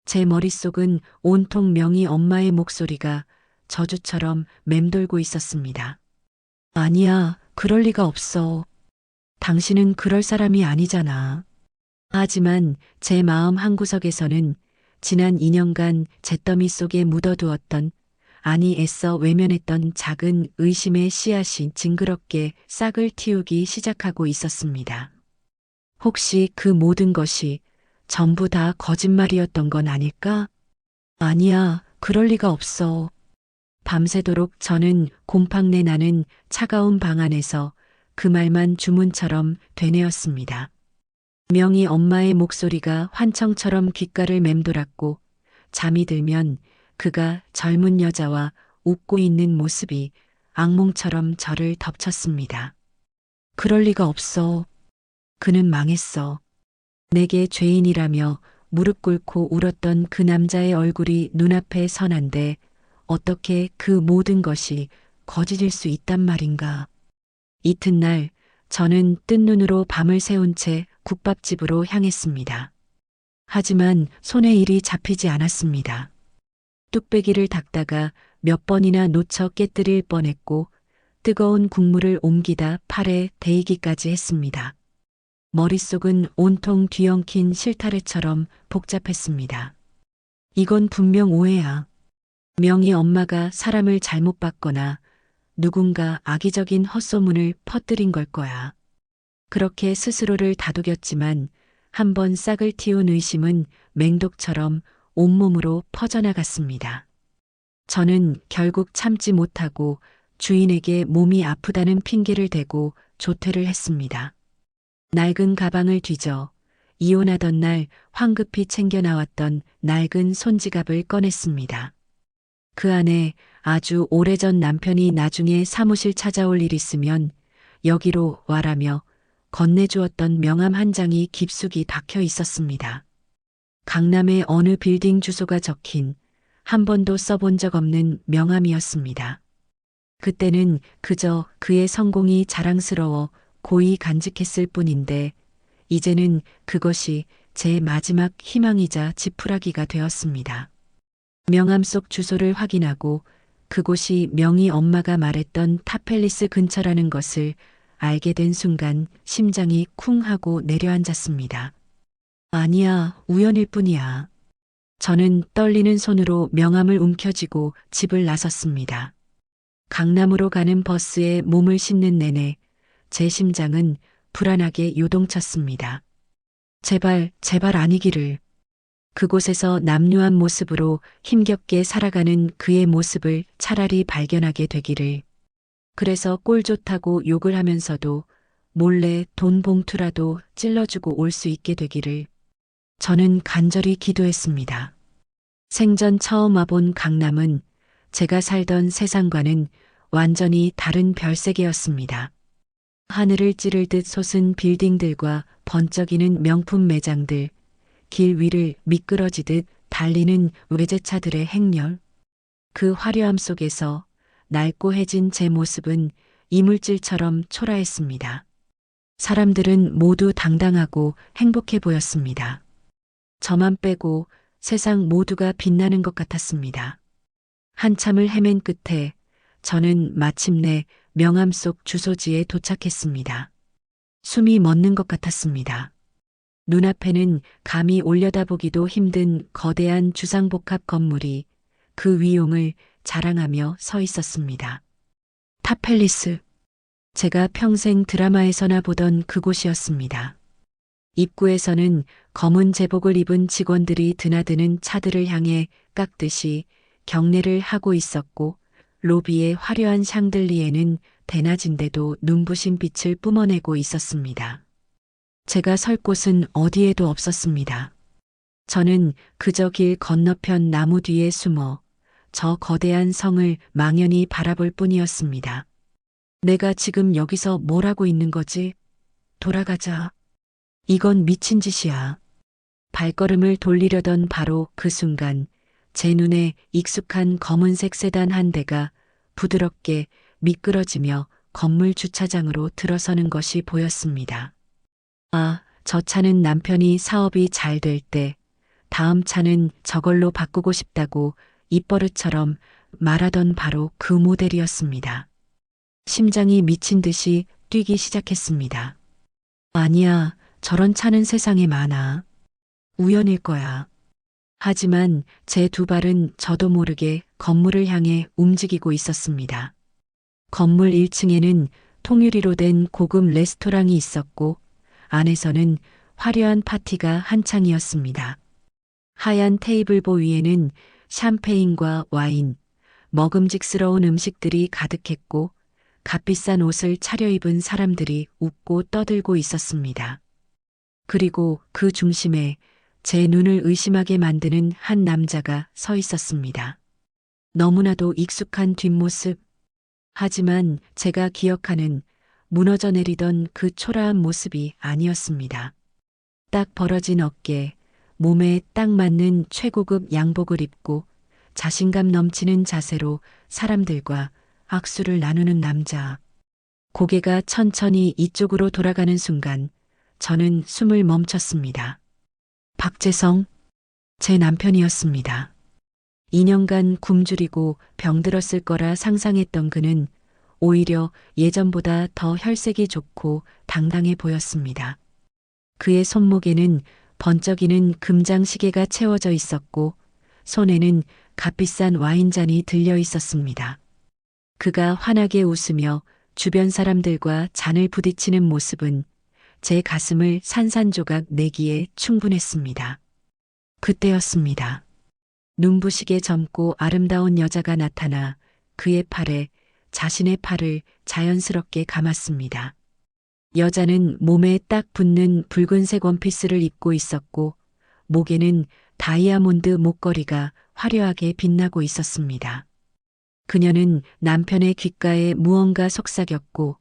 제 머릿속은 온통 명희 엄마의 목소리가 저주처럼 맴돌고 있었습니다. 아니야, 그럴 리가 없어. 당신은 그럴 사람이 아니잖아. 하지만 제 마음 한구석에서는 지난 2년간 잿더미 속에 묻어두었던, 아니 애써 외면했던 작은 의심의 씨앗이 징그럽게 싹을 틔우기 시작하고 있었습니다. 혹시 그 모든 것이 전부 다 거짓말이었던 건 아닐까? 아니야, 그럴 리가 없어. 밤새도록 저는 곰팡내 나는 차가운 방 안에서 그 말만 주문처럼 되뇌었습니다. 명희 엄마의 목소리가 환청처럼 귓가를 맴돌았고, 잠이 들면 그가 젊은 여자와 웃고 있는 모습이 악몽처럼 저를 덮쳤습니다. 그럴 리가 없어. 그는 망했어. 내게 죄인이라며 무릎 꿇고 울었던 그 남자의 얼굴이 눈앞에 선한데 어떻게 그 모든 것이 거짓일 수 있단 말인가. 이튿날 저는 뜬 눈으로 밤을 새운 채 국밥집으로 향했습니다. 하지만 손에 일이 잡히지 않았습니다. 뚝배기를 닦다가 몇 번이나 놓쳐 깨뜨릴 뻔했고 뜨거운 국물을 옮기다 팔에 데이기까지 했습니다. 머릿속은 온통 뒤엉킨 실타래처럼 복잡했습니다. 이건 분명 오해야. 명희 엄마가 사람을 잘못 봤거나 누군가 악의적인 헛소문을 퍼뜨린 걸 거야. 그렇게 스스로를 다독였지만 한번 싹을 틔운 의심은 맹독처럼 온몸으로 퍼져나갔습니다. 저는 결국 참지 못하고 주인에게 몸이 아프다는 핑계를 대고 조퇴를 했습니다. 낡은 가방을 뒤져 이혼하던 날 황급히 챙겨 나왔던 낡은 손지갑을 꺼냈습니다. 그 안에 아주 오래전 남편이 나중에 사무실 찾아올 일 있으면 여기로 와라며 건네주었던 명함 한 장이 깊숙이 박혀 있었습니다. 강남의 어느 빌딩 주소가 적힌 한 번도 써본 적 없는 명함이었습니다. 그때는 그저 그의 성공이 자랑스러워 고이 간직했을 뿐인데 이제는 그것이 제 마지막 희망이자 지푸라기가 되었습니다. 명함 속 주소를 확인하고 그곳이 명희 엄마가 말했던 타펠리스 근처라는 것을 알게 된 순간 심장이 쿵 하고 내려앉았습니다. 아니야, 우연일 뿐이야. 저는 떨리는 손으로 명함을 움켜쥐고 집을 나섰습니다. 강남으로 가는 버스에 몸을 싣는 내내 제 심장은 불안하게 요동쳤습니다. 제발, 제발 아니기를. 그곳에서 남루한 모습으로 힘겹게 살아가는 그의 모습을 차라리 발견하게 되기를. 그래서 꼴 좋다고 욕을 하면서도 몰래 돈 봉투라도 찔러주고 올 수 있게 되기를. 저는 간절히 기도했습니다. 생전 처음 와본 강남은 제가 살던 세상과는 완전히 다른 별세계였습니다. 하늘을 찌를 듯 솟은 빌딩들과 번쩍이는 명품 매장들, 길 위를 미끄러지듯 달리는 외제차들의 행렬. 그 화려함 속에서 낡고해진 제 모습은 이물질처럼 초라했습니다. 사람들은 모두 당당하고 행복해 보였습니다. 저만 빼고 세상 모두가 빛나는 것 같았습니다. 한참을 헤맨 끝에 저는 마침내 명함 속 주소지에 도착했습니다. 숨이 멎는 것 같았습니다. 눈앞에는 감히 올려다보기도 힘든 거대한 주상복합 건물이 그 위용을 자랑하며 서 있었습니다. 탑팰리스. 제가 평생 드라마에서나 보던 그곳이었습니다. 입구에서는 검은 제복을 입은 직원들이 드나드는 차들을 향해 깎듯이 경례를 하고 있었고, 로비의 화려한 샹들리에는 대낮인데도 눈부신 빛을 뿜어내고 있었습니다. 제가 설 곳은 어디에도 없었습니다. 저는 그저 길 건너편 나무 뒤에 숨어 저 거대한 성을 망연히 바라볼 뿐이었습니다. 내가 지금 여기서 뭘 하고 있는 거지? 돌아가자. 이건 미친 짓이야. 발걸음을 돌리려던 바로 그 순간 제 눈에 익숙한 검은색 세단 한 대가 부드럽게 미끄러지며 건물 주차장으로 들어서는 것이 보였습니다. 아, 저 차는 남편이 사업이 잘 될 때 다음 차는 저걸로 바꾸고 싶다고 입버릇처럼 말하던 바로 그 모델이었습니다. 심장이 미친 듯이 뛰기 시작했습니다. 아니야, 저런 차는 세상에 많아. 우연일 거야. 하지만 제 두 발은 저도 모르게 건물을 향해 움직이고 있었습니다. 건물 1층에는 통유리로 된 고급 레스토랑이 있었고, 안에서는 화려한 파티가 한창이었습니다. 하얀 테이블보 위에는 샴페인과 와인, 먹음직스러운 음식들이 가득했고, 값비싼 옷을 차려입은 사람들이 웃고 떠들고 있었습니다. 그리고 그 중심에 제 눈을 의심하게 만드는 한 남자가 서 있었습니다. 너무나도 익숙한 뒷모습. 하지만 제가 기억하는 무너져 내리던 그 초라한 모습이 아니었습니다. 딱 벌어진 어깨, 몸에 딱 맞는 최고급 양복을 입고 자신감 넘치는 자세로 사람들과 악수를 나누는 남자. 고개가 천천히 이쪽으로 돌아가는 순간 저는 숨을 멈췄습니다. 박재성, 제 남편이었습니다. 2년간 굶주리고 병들었을 거라 상상했던 그는 오히려 예전보다 더 혈색이 좋고 당당해 보였습니다. 그의 손목에는 번쩍이는 금장시계가 채워져 있었고 손에는 값비싼 와인잔이 들려 있었습니다. 그가 환하게 웃으며 주변 사람들과 잔을 부딪히는 모습은 제 가슴을 산산조각 내기에 충분했습니다. 그때였습니다. 눈부시게 젊고 아름다운 여자가 나타나 그의 팔에 자신의 팔을 자연스럽게 감았습니다. 여자는 몸에 딱 붙는 붉은색 원피스를 입고 있었고 목에는 다이아몬드 목걸이가 화려하게 빛나고 있었습니다. 그녀는 남편의 귓가에 무언가 속삭였고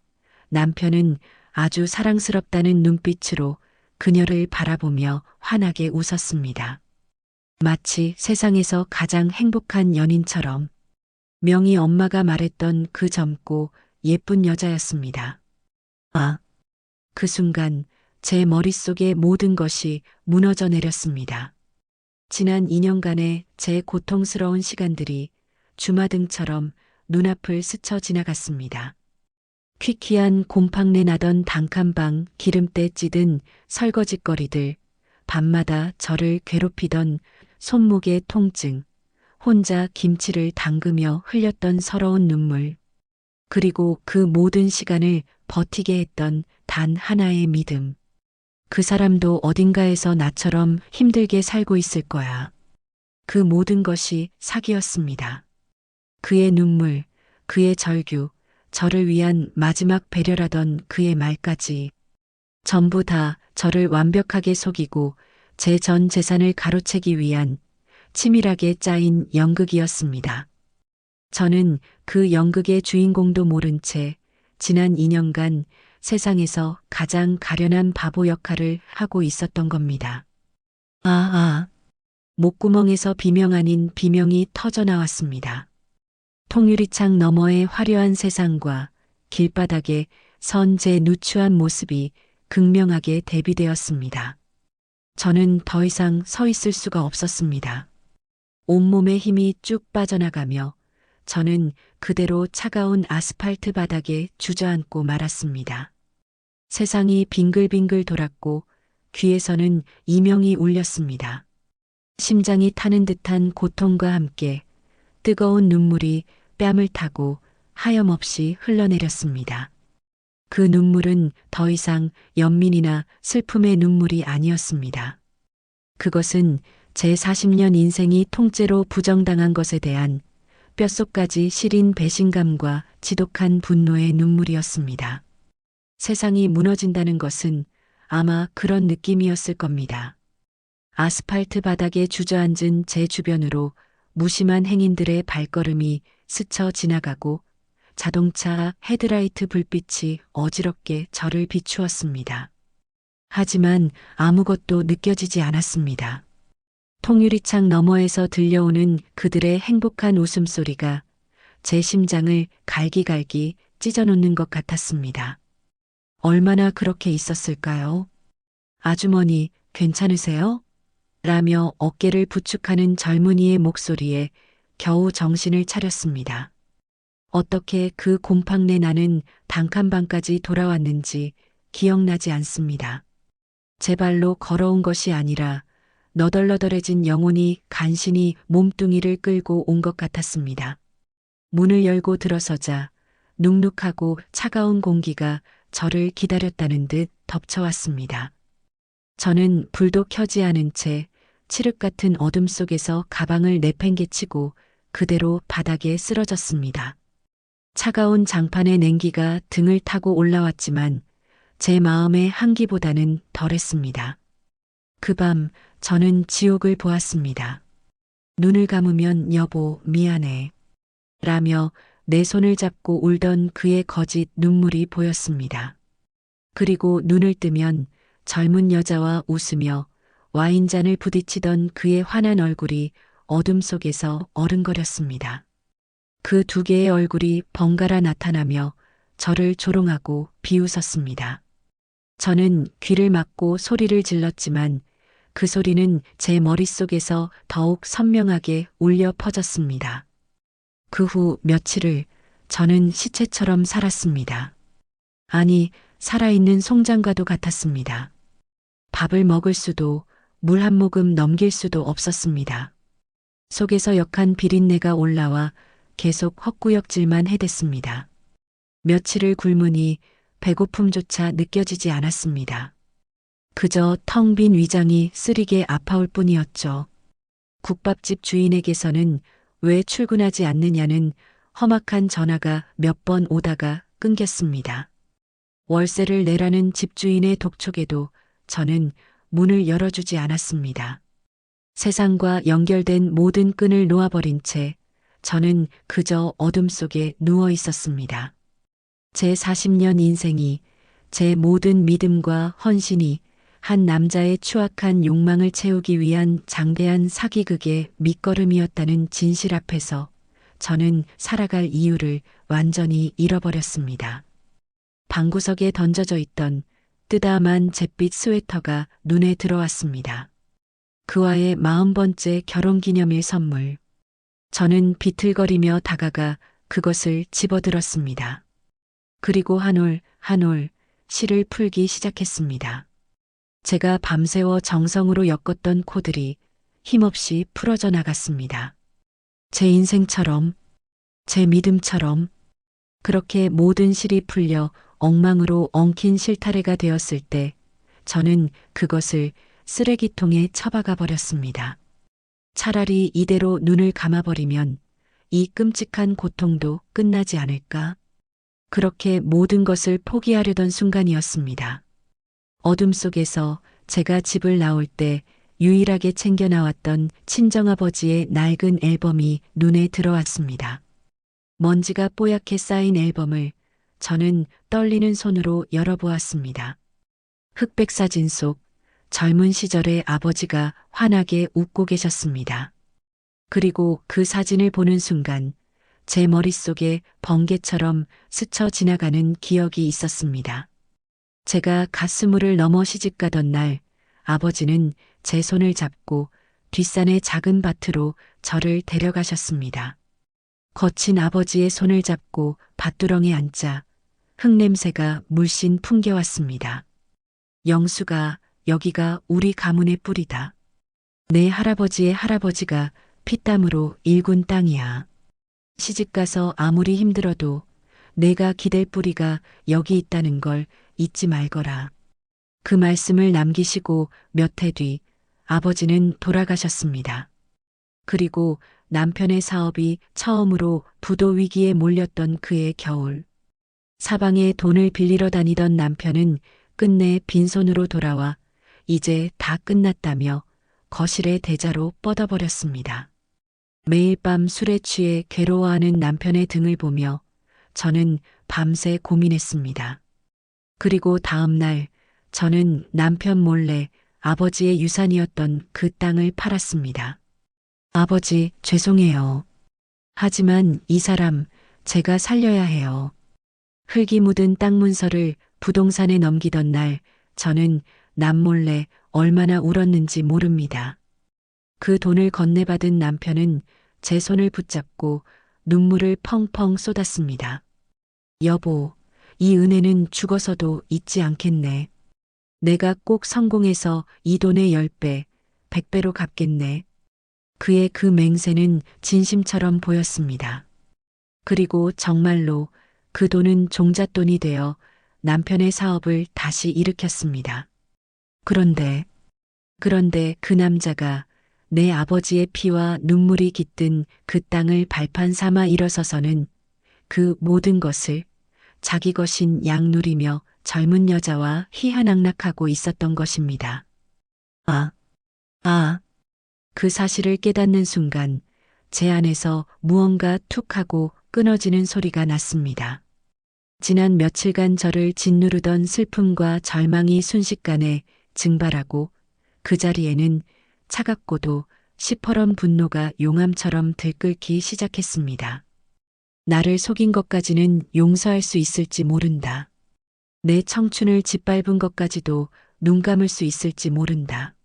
남편은 아주 사랑스럽다는 눈빛으로 그녀를 바라보며 환하게 웃었습니다. 마치 세상에서 가장 행복한 연인처럼 명희 엄마가 말했던 그 젊고 예쁜 여자였습니다. 아, 그 순간 제 머릿속의 모든 것이 무너져 내렸습니다. 지난 2년간의 제 고통스러운 시간들이 주마등처럼 눈앞을 스쳐 지나갔습니다. 퀴퀴한 곰팡내 나던 단칸방 기름때 찌든 설거짓거리들, 밤마다 저를 괴롭히던 손목의 통증, 혼자 김치를 담그며 흘렸던 서러운 눈물, 그리고 그 모든 시간을 버티게 했던 단 하나의 믿음. 그 사람도 어딘가에서 나처럼 힘들게 살고 있을 거야. 그 모든 것이 사기였습니다. 그의 눈물, 그의 절규, 저를 위한 마지막 배려라던 그의 말까지 전부 다 저를 완벽하게 속이고 제 전 재산을 가로채기 위한 치밀하게 짜인 연극이었습니다. 저는 그 연극의 주인공도 모른 채 지난 2년간 세상에서 가장 가련한 바보 역할을 하고 있었던 겁니다. 목구멍에서 비명 아닌 비명이 터져 나왔습니다. 통유리창 너머의 화려한 세상과 길바닥에 선 제 누추한 모습이 극명하게 대비되었습니다. 저는 더 이상 서 있을 수가 없었습니다. 온몸에 힘이 쭉 빠져나가며 저는 그대로 차가운 아스팔트 바닥에 주저앉고 말았습니다. 세상이 빙글빙글 돌았고 귀에서는 이명이 울렸습니다. 심장이 타는 듯한 고통과 함께 뜨거운 눈물이 뺨을 타고 하염없이 흘러내렸습니다. 그 눈물은 더 이상 연민이나 슬픔의 눈물이 아니었습니다. 그것은 제 40년 인생이 통째로 부정당한 것에 대한 뼛속까지 시린 배신감과 지독한 분노의 눈물이었습니다. 세상이 무너진다는 것은 아마 그런 느낌이었을 겁니다. 아스팔트 바닥에 주저앉은 제 주변으로 무심한 행인들의 발걸음이 스쳐 지나가고 자동차 헤드라이트 불빛이 어지럽게 저를 비추었습니다. 하지만 아무것도 느껴지지 않았습니다. 통유리창 너머에서 들려오는 그들의 행복한 웃음소리가 제 심장을 갈기갈기 찢어놓는 것 같았습니다. 얼마나 그렇게 있었을까요? 아주머니, 괜찮으세요? 라며 어깨를 부축하는 젊은이의 목소리에 겨우 정신을 차렸습니다. 어떻게 그 곰팡내 나는 단칸방까지 돌아왔는지 기억나지 않습니다. 제 발로 걸어온 것이 아니라 너덜너덜해진 영혼이 간신히 몸뚱이를 끌고 온 것 같았습니다. 문을 열고 들어서자 눅눅하고 차가운 공기가 저를 기다렸다는 듯 덮쳐왔습니다. 저는 불도 켜지 않은 채 칠흑 같은 어둠 속에서 가방을 내팽개치고 그대로 바닥에 쓰러졌습니다. 차가운 장판의 냉기가 등을 타고 올라왔지만 제 마음의 한기보다는 덜했습니다. 그 밤 저는 지옥을 보았습니다. 눈을 감으면 여보 미안해 라며 내 손을 잡고 울던 그의 거짓 눈물이 보였습니다. 그리고 눈을 뜨면 젊은 여자와 웃으며 와인잔을 부딪히던 그의 환한 얼굴이 어둠 속에서 어른거렸습니다. 그 두 개의 얼굴이 번갈아 나타나며 저를 조롱하고 비웃었습니다. 저는 귀를 막고 소리를 질렀지만 그 소리는 제 머릿속에서 더욱 선명하게 울려 퍼졌습니다. 그 후 며칠을 저는 시체처럼 살았습니다. 아니, 살아있는 송장과도 같았습니다. 밥을 먹을 수도 물 한 모금 넘길 수도 없었습니다. 속에서 역한 비린내가 올라와 계속 헛구역질만 해댔습니다. 며칠을 굶으니 배고픔조차 느껴지지 않았습니다. 그저 텅 빈 위장이 쓰리게 아파올 뿐이었죠. 국밥집 주인에게서는 왜 출근하지 않느냐는 험악한 전화가 몇 번 오다가 끊겼습니다. 월세를 내라는 집주인의 독촉에도 저는 문을 열어주지 않았습니다. 세상과 연결된 모든 끈을 놓아버린 채 저는 그저 어둠 속에 누워 있었습니다. 제 40년 인생이, 제 모든 믿음과 헌신이 한 남자의 추악한 욕망을 채우기 위한 장대한 사기극의 밑거름이었다는 진실 앞에서 저는 살아갈 이유를 완전히 잃어버렸습니다. 방구석에 던져져 있던 뜨다만 잿빛 스웨터가 눈에 들어왔습니다. 그와의 40번째 결혼기념일 선물. 저는 비틀거리며 다가가 그것을 집어들었습니다. 그리고 한 올 한 올 실을 풀기 시작했습니다. 제가 밤새워 정성으로 엮었던 코들이 힘없이 풀어져 나갔습니다. 제 인생처럼, 제 믿음처럼 그렇게 모든 실이 풀려 엉망으로 엉킨 실타래가 되었을 때 저는 그것을 쓰레기통에 처박아 버렸습니다. 차라리 이대로 눈을 감아버리면 이 끔찍한 고통도 끝나지 않을까? 그렇게 모든 것을 포기하려던 순간이었습니다. 어둠 속에서 제가 집을 나올 때 유일하게 챙겨 나왔던 친정아버지의 낡은 앨범이 눈에 들어왔습니다. 먼지가 뽀얗게 쌓인 앨범을 저는 떨리는 손으로 열어보았습니다. 흑백 사진 속 젊은 시절의 아버지가 환하게 웃고 계셨습니다. 그리고 그 사진을 보는 순간 제 머릿속에 번개처럼 스쳐 지나가는 기억이 있었습니다. 제가 가스물을 넘어 시집가던 날 아버지는 제 손을 잡고 뒷산의 작은 밭으로 저를 데려가셨습니다. 거친 아버지의 손을 잡고 밭두렁에 앉자 흙냄새가 물씬 풍겨왔습니다. 영수가, 여기가 우리 가문의 뿌리다. 내 할아버지의 할아버지가 피땀으로 일군 땅이야. 시집가서 아무리 힘들어도 내가 기댈 뿌리가 여기 있다는 걸 잊지 말거라. 그 말씀을 남기시고 몇 해 뒤 아버지는 돌아가셨습니다. 그리고 남편의 사업이 처음으로 부도 위기에 몰렸던 그해 겨울. 사방에 돈을 빌리러 다니던 남편은 끝내 빈손으로 돌아와 이제 다 끝났다며 거실의 대자로 뻗어버렸습니다. 매일 밤 술에 취해 괴로워하는 남편의 등을 보며 저는 밤새 고민했습니다. 그리고 다음 날 저는 남편 몰래 아버지의 유산이었던 그 땅을 팔았습니다. 아버지, 죄송해요. 하지만 이 사람 제가 살려야 해요. 흙이 묻은 땅 문서를 부동산에 넘기던 날 저는 남몰래 얼마나 울었는지 모릅니다. 그 돈을 건네받은 남편은 제 손을 붙잡고 눈물을 펑펑 쏟았습니다. 여보, 이 은혜는 죽어서도 잊지 않겠네. 내가 꼭 성공해서 이 돈의 10배, 100배로 갚겠네. 그의 그 맹세는 진심처럼 보였습니다. 그리고 정말로 그 돈은 종잣돈이 되어 남편의 사업을 다시 일으켰습니다. 그런데 그 남자가 내 아버지의 피와 눈물이 깃든 그 땅을 발판 삼아 일어서서는 그 모든 것을 자기 것인 양 누리며 젊은 여자와 희한낙락하고 있었던 것입니다. 그 사실을 깨닫는 순간 제 안에서 무언가 툭 하고 끊어지는 소리가 났습니다. 지난 며칠간 저를 짓누르던 슬픔과 절망이 순식간에 증발하고 그 자리에는 차갑고도 시퍼런 분노가 용암처럼 들끓기 시작했습니다. 나를 속인 것까지는 용서할 수 있을지 모른다. 내 청춘을 짓밟은 것까지도 눈 감을 수 있을지 모른다.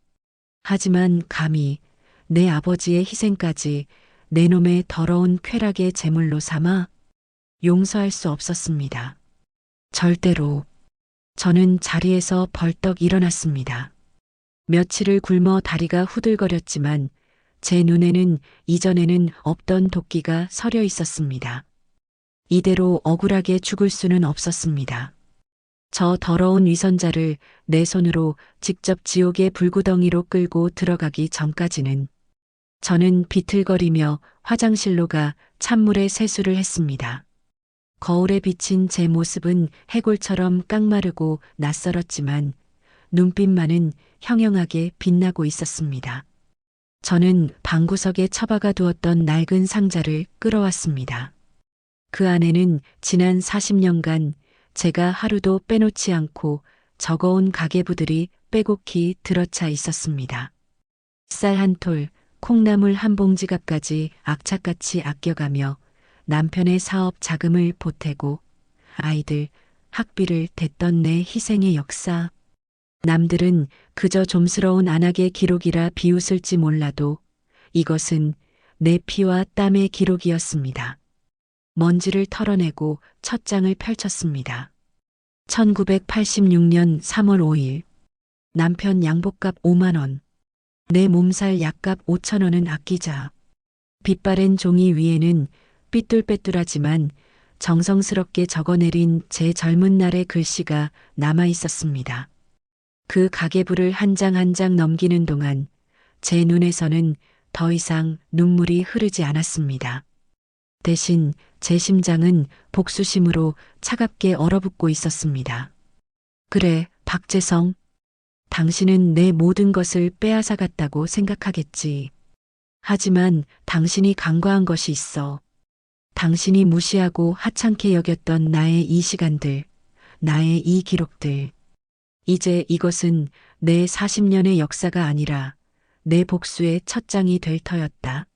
하지만 감히 내 아버지의 희생까지 내 놈의 더러운 쾌락의 제물로 삼아 용서할 수 없었습니다. 절대로. 저는 자리에서 벌떡 일어났습니다. 며칠을 굶어 다리가 후들거렸지만 제 눈에는 이전에는 없던 도끼가 서려 있었습니다. 이대로 억울하게 죽을 수는 없었습니다. 저 더러운 위선자를 내 손으로 직접 지옥의 불구덩이로 끌고 들어가기 전까지는 저는 비틀거리며 화장실로 가 찬물에 세수를 했습니다. 거울에 비친 제 모습은 해골처럼 깡마르고 낯설었지만 눈빛만은 형형하게 빛나고 있었습니다. 저는 방구석에 처박아 두었던 낡은 상자를 끌어왔습니다. 그 안에는 지난 40년간 제가 하루도 빼놓지 않고 적어온 가계부들이 빼곡히 들어차 있었습니다. 쌀 한 톨, 콩나물 한 봉지값까지 악착같이 아껴가며 남편의 사업 자금을 보태고 아이들 학비를 댔던 내 희생의 역사. 남들은 그저 좀스러운 안악의 기록이라 비웃을지 몰라도 이것은 내 피와 땀의 기록이었습니다. 먼지를 털어내고 첫 장을 펼쳤습니다. 1986년 3월 5일. 남편 양복값 5만 원. 내 몸살 약값 5천 원은 아끼자. 빛바랜 종이 위에는 삐뚤빼뚤하지만 정성스럽게 적어내린 제 젊은 날의 글씨가 남아 있었습니다. 그 가계부를 한 장 한 장 넘기는 동안 제 눈에서는 더 이상 눈물이 흐르지 않았습니다. 대신 제 심장은 복수심으로 차갑게 얼어붙고 있었습니다. 그래, 박재성. 당신은 내 모든 것을 빼앗아갔다고 생각하겠지. 하지만 당신이 간과한 것이 있어. 당신이 무시하고 하찮게 여겼던 나의 이 시간들, 나의 이 기록들. 이제 이것은 내 40년의 역사가 아니라 내 복수의 첫 장이 될 터였다.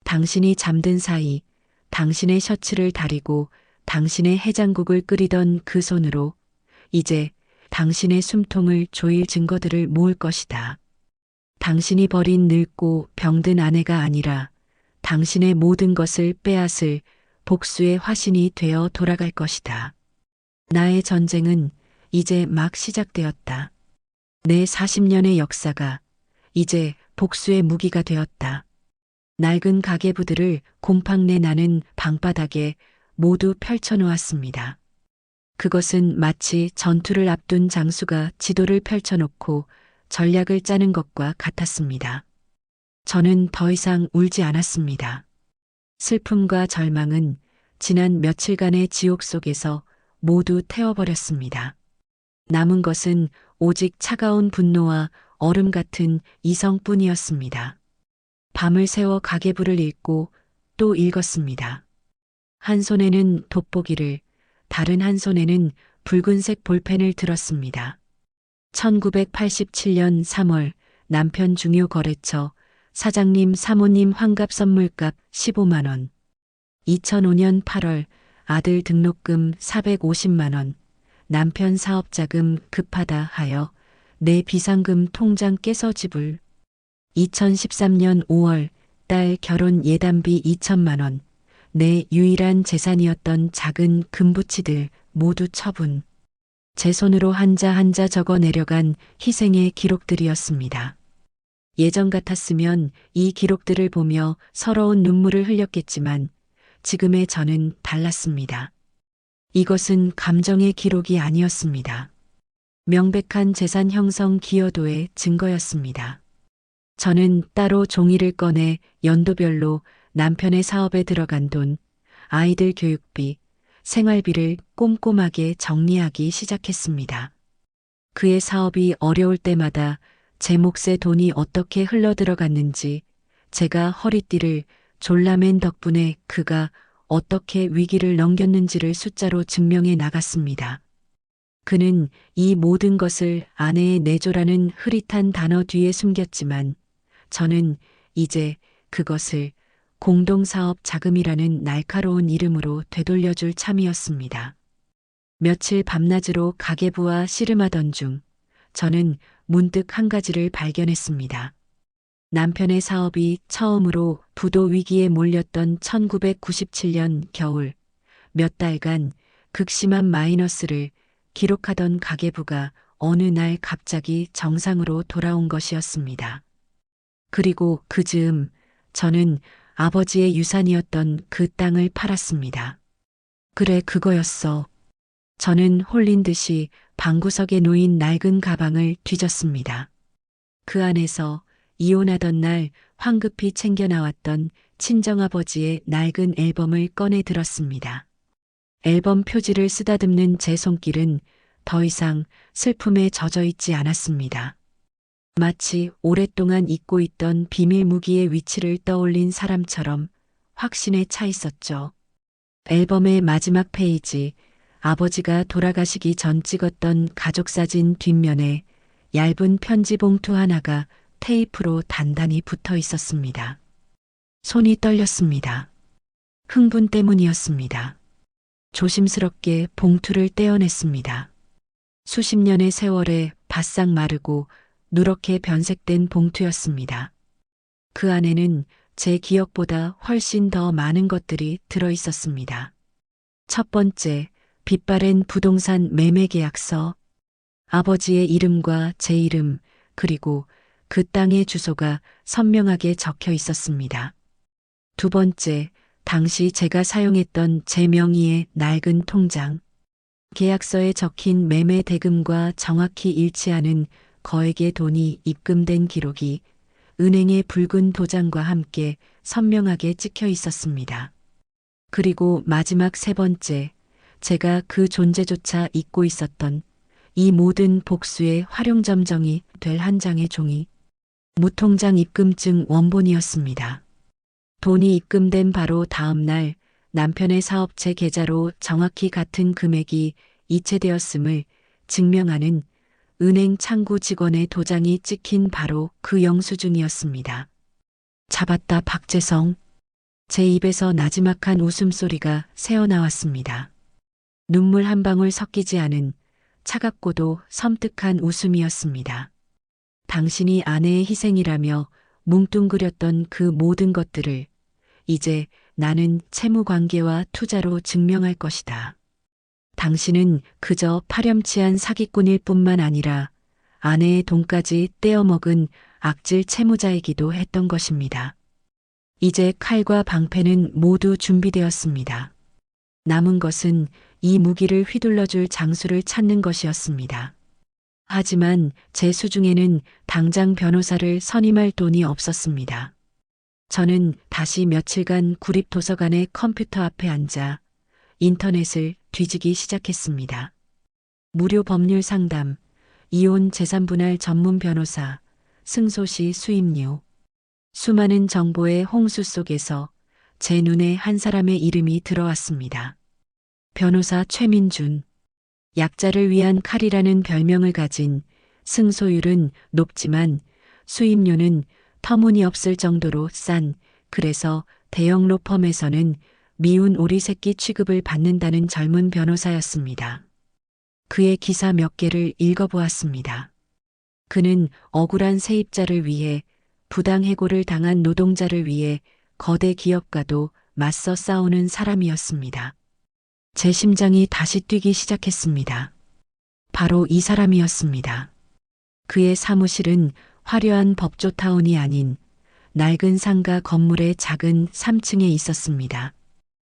당신이 잠든 사이 당신의 셔츠를 다리고 당신의 해장국을 끓이던 그 손으로 이제 당신의 숨통을 조일 증거들을 모을 것이다. 당신이 버린 늙고 병든 아내가 아니라 당신의 모든 것을 빼앗을 복수의 화신이 되어 돌아갈 것이다. 나의 전쟁은 이제 막 시작되었다. 내 40년의 역사가 이제 복수의 무기가 되었다. 낡은 가계부들을 곰팡 내 나는 방바닥에 모두 펼쳐놓았습니다. 그것은 마치 전투를 앞둔 장수가 지도를 펼쳐놓고 전략을 짜는 것과 같았습니다. 저는 더 이상 울지 않았습니다. 슬픔과 절망은 지난 며칠간의 지옥 속에서 모두 태워버렸습니다. 남은 것은 오직 차가운 분노와 얼음 같은 이성뿐이었습니다. 밤을 새워 가계부를 읽고 또 읽었습니다. 한 손에는 돋보기를, 다른 한 손에는 붉은색 볼펜을 들었습니다. 1987년 3월 남편 중요 거래처 사장님 사모님 환갑 선물값 15만 원. 2005년 8월 아들 등록금 450만 원. 남편 사업자금 급하다 하여 내 비상금 통장 깨서 지불. 2013년 5월 딸 결혼 예단비 2천만 원. 내 유일한 재산이었던 작은 금부치들 모두 처분. 제 손으로 한자 한자 적어 내려간 희생의 기록들이었습니다. 예전 같았으면 이 기록들을 보며 서러운 눈물을 흘렸겠지만 지금의 저는 달랐습니다. 이것은 감정의 기록이 아니었습니다. 명백한 재산 형성 기여도의 증거였습니다. 저는 따로 종이를 꺼내 연도별로 남편의 사업에 들어간 돈, 아이들 교육비, 생활비를 꼼꼼하게 정리하기 시작했습니다. 그의 사업이 어려울 때마다 제 몫에 돈이 어떻게 흘러들어갔는지, 제가 허리띠를 졸라맨 덕분에 그가 어떻게 위기를 넘겼는지를 숫자로 증명해 나갔습니다. 그는 이 모든 것을 아내의 내조라는 흐릿한 단어 뒤에 숨겼지만 저는 이제 그것을 공동사업 자금이라는 날카로운 이름으로 되돌려줄 참이었습니다. 며칠 밤낮으로 가계부와 씨름하던 중 저는 문득 한 가지를 발견했습니다. 남편의 사업이 처음으로 부도 위기에 몰렸던 1997년 겨울 몇 달간 극심한 마이너스를 기록하던 가계부가 어느 날 갑자기 정상으로 돌아온 것이었습니다. 그리고 그 즈음 저는 아버지의 유산이었던 그 땅을 팔았습니다. 그래, 그거였어. 저는 홀린 듯이 방구석에 놓인 낡은 가방을 뒤졌습니다. 그 안에서 이혼하던 날 황급히 챙겨 나왔던 친정아버지의 낡은 앨범을 꺼내 들었습니다. 앨범 표지를 쓰다듬는 제 손길은 더 이상 슬픔에 젖어 있지 않았습니다. 마치 오랫동안 잊고 있던 비밀 무기의 위치를 떠올린 사람처럼 확신에 차 있었죠. 앨범의 마지막 페이지, 아버지가 돌아가시기 전 찍었던 가족사진 뒷면에 얇은 편지 봉투 하나가 테이프로 단단히 붙어 있었습니다. 손이 떨렸습니다. 흥분 때문이었습니다. 조심스럽게 봉투를 떼어냈습니다. 수십 년의 세월에 바싹 마르고 누렇게 변색된 봉투였습니다. 그 안에는 제 기억보다 훨씬 더 많은 것들이 들어 있었습니다. 첫 번째, 빛바랜 부동산 매매 계약서, 아버지의 이름과 제 이름, 그리고 그 땅의 주소가 선명하게 적혀 있었습니다. 두 번째, 당시 제가 사용했던 제 명의의 낡은 통장. 계약서에 적힌 매매 대금과 정확히 일치하는 거액의 돈이 입금된 기록이 은행의 붉은 도장과 함께 선명하게 찍혀 있었습니다. 그리고 마지막 세 번째, 제가 그 존재조차 잊고 있었던 이 모든 복수의 활용점정이 될 한 장의 종이, 무통장 입금증 원본이었습니다. 돈이 입금된 바로 다음 날 남편의 사업체 계좌로 정확히 같은 금액이 이체되었음을 증명하는 은행 창구 직원의 도장이 찍힌 바로 그 영수증이었습니다. 잡았다, 박재성. 제 입에서 나지막한 웃음소리가 새어나왔습니다. 눈물 한 방울 섞이지 않은 차갑고도 섬뜩한 웃음이었습니다. 당신이 아내의 희생이라며 뭉뚱그렸던 그 모든 것들을 이제 나는 채무 관계와 투자로 증명할 것이다. 당신은 그저 파렴치한 사기꾼일 뿐만 아니라 아내의 돈까지 떼어먹은 악질 채무자이기도 했던 것입니다. 이제 칼과 방패는 모두 준비되었습니다. 남은 것은 이 무기를 휘둘러줄 장수를 찾는 것이었습니다. 하지만 제 수중에는 당장 변호사를 선임할 돈이 없었습니다. 저는 다시 며칠간 구립도서관의 컴퓨터 앞에 앉아 인터넷을 뒤지기 시작했습니다. 무료 법률 상담, 이혼 재산 분할 전문 변호사, 승소시 수임료. 수많은 정보의 홍수 속에서 제 눈에 한 사람의 이름이 들어왔습니다. 변호사 최민준. 약자를 위한 칼이라는 별명을 가진, 승소율은 높지만 수임료는 터무니없을 정도로 싼, 그래서 대형 로펌에서는 미운 오리 새끼 취급을 받는다는 젊은 변호사였습니다. 그의 기사 몇 개를 읽어보았습니다. 그는 억울한 세입자를 위해, 부당해고를 당한 노동자를 위해 거대 기업과도 맞서 싸우는 사람이었습니다. 제 심장이 다시 뛰기 시작했습니다. 바로 이 사람이었습니다. 그의 사무실은 화려한 법조타운이 아닌 낡은 상가 건물의 작은 3층에 있었습니다.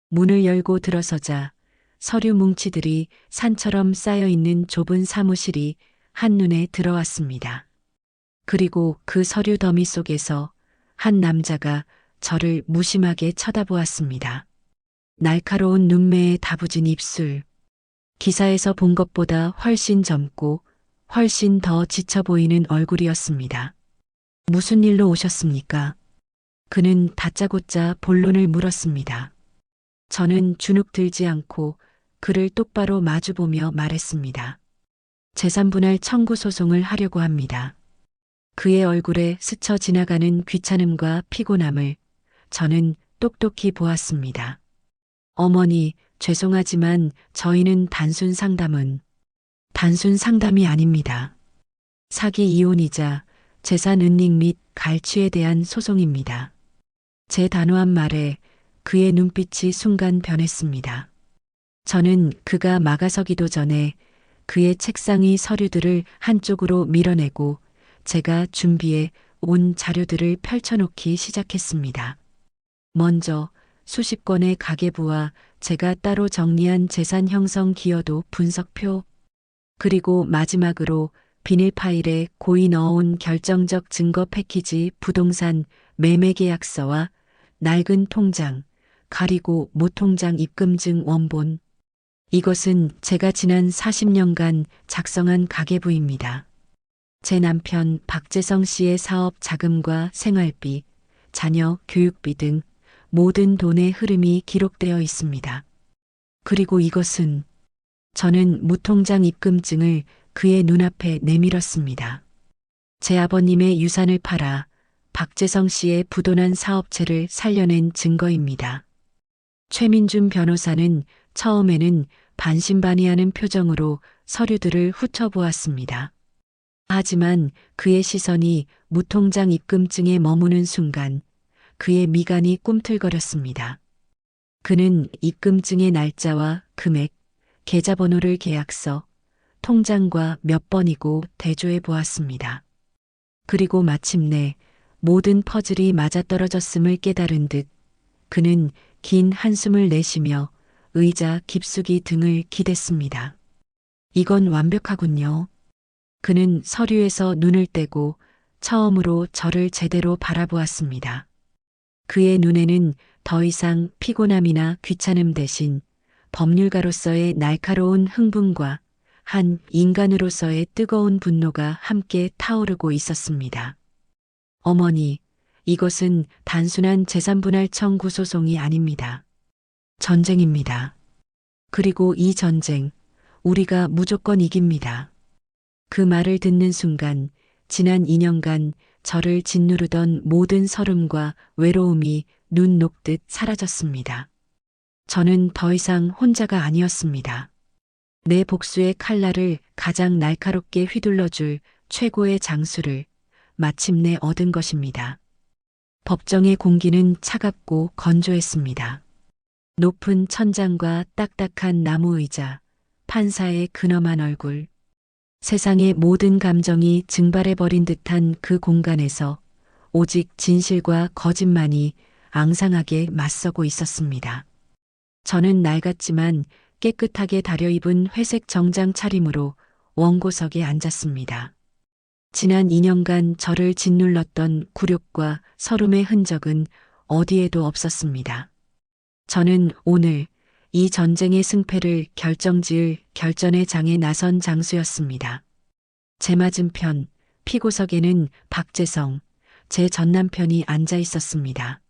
문을 열고 들어서자 서류 뭉치들이 산처럼 쌓여 있는 좁은 사무실이 한눈에 들어왔습니다. 그리고 그 서류 더미 속에서 한 남자가 저를 무심하게 쳐다보았습니다. 날카로운 눈매에 다부진 입술. 기사에서 본 것보다 훨씬 젊고 훨씬 더 지쳐 보이는 얼굴이었습니다. 무슨 일로 오셨습니까? 그는 다짜고짜 본론을 물었습니다. 저는 주눅 들지 않고 그를 똑바로 마주보며 말했습니다. 재산분할 청구 소송을 하려고 합니다. 그의 얼굴에 스쳐 지나가는 귀찮음과 피곤함을 저는 똑똑히 보았습니다. 어머니, 죄송하지만 저희는 단순 상담이 아닙니다. 사기 이혼이자 재산 은닉 및 갈취에 대한 소송입니다. 제 단호한 말에 그의 눈빛이 순간 변했습니다. 저는 그가 막아서기도 전에 그의 책상의 서류들을 한쪽으로 밀어내고 제가 준비해 온 자료들을 펼쳐놓기 시작했습니다. 먼저 수십 건의 가계부와 제가 따로 정리한 재산 형성 기여도 분석표, 그리고 마지막으로 비닐 파일에 고이 넣어온 결정적 증거 패키지 부동산 매매 계약서와 낡은 통장, 가리고 모통장 입금증 원본. 이것은 제가 지난 40년간 작성한 가계부입니다. 제 남편 박재성 씨의 사업 자금과 생활비, 자녀 교육비 등 모든 돈의 흐름이 기록되어 있습니다. 그리고 이것은 저는 무통장 입금증을 그의 눈앞에 내밀었습니다. 제 아버님의 유산을 팔아 박재성 씨의 부도난 사업체를 살려낸 증거입니다. 최민준 변호사는 처음에는 반신반의하는 표정으로 서류들을 훑어보았습니다. 하지만 그의 시선이 무통장 입금증에 머무는 순간 그의 미간이 꿈틀거렸습니다. 그는 입금증의 날짜와 금액, 계좌번호를 계약서, 통장과 몇 번이고 대조해 보았습니다. 그리고 마침내 모든 퍼즐이 맞아떨어졌음을 깨달은 듯 그는 긴 한숨을 내쉬며 의자 깊숙이 등을 기댔습니다. 이건 완벽하군요. 그는 서류에서 눈을 떼고 처음으로 저를 제대로 바라보았습니다. 그의 눈에는 더 이상 피곤함이나 귀찮음 대신 법률가로서의 날카로운 흥분과 한 인간으로서의 뜨거운 분노가 함께 타오르고 있었습니다. 어머니, 이것은 단순한 재산분할 청구 소송이 아닙니다. 전쟁입니다. 그리고 이 전쟁, 우리가 무조건 이깁니다. 그 말을 듣는 순간 지난 2년간 저를 짓누르던 모든 서름과 외로움이 눈 녹듯 사라졌습니다. 저는 더 이상 혼자가 아니었습니다. 내 복수의 칼날을 가장 날카롭게 휘둘러줄 최고의 장수를 마침내 얻은 것입니다. 법정의 공기는 차갑고 건조했습니다. 높은 천장과 딱딱한 나무 의자, 판사의 근엄한 얼굴, 세상의 모든 감정이 증발해버린 듯한 그 공간에서 오직 진실과 거짓만이 앙상하게 맞서고 있었습니다. 저는 낡았지만 깨끗하게 다려입은 회색 정장 차림으로 원고석에 앉았습니다. 지난 2년간 저를 짓눌렀던 굴욕과 서름의 흔적은 어디에도 없었습니다. 저는 오늘 이 전쟁의 승패를 결정지을 결전의 장에 나선 장수였습니다. 제 맞은편 피고석에는 박재성, 제 전남편이 앉아 있었습니다.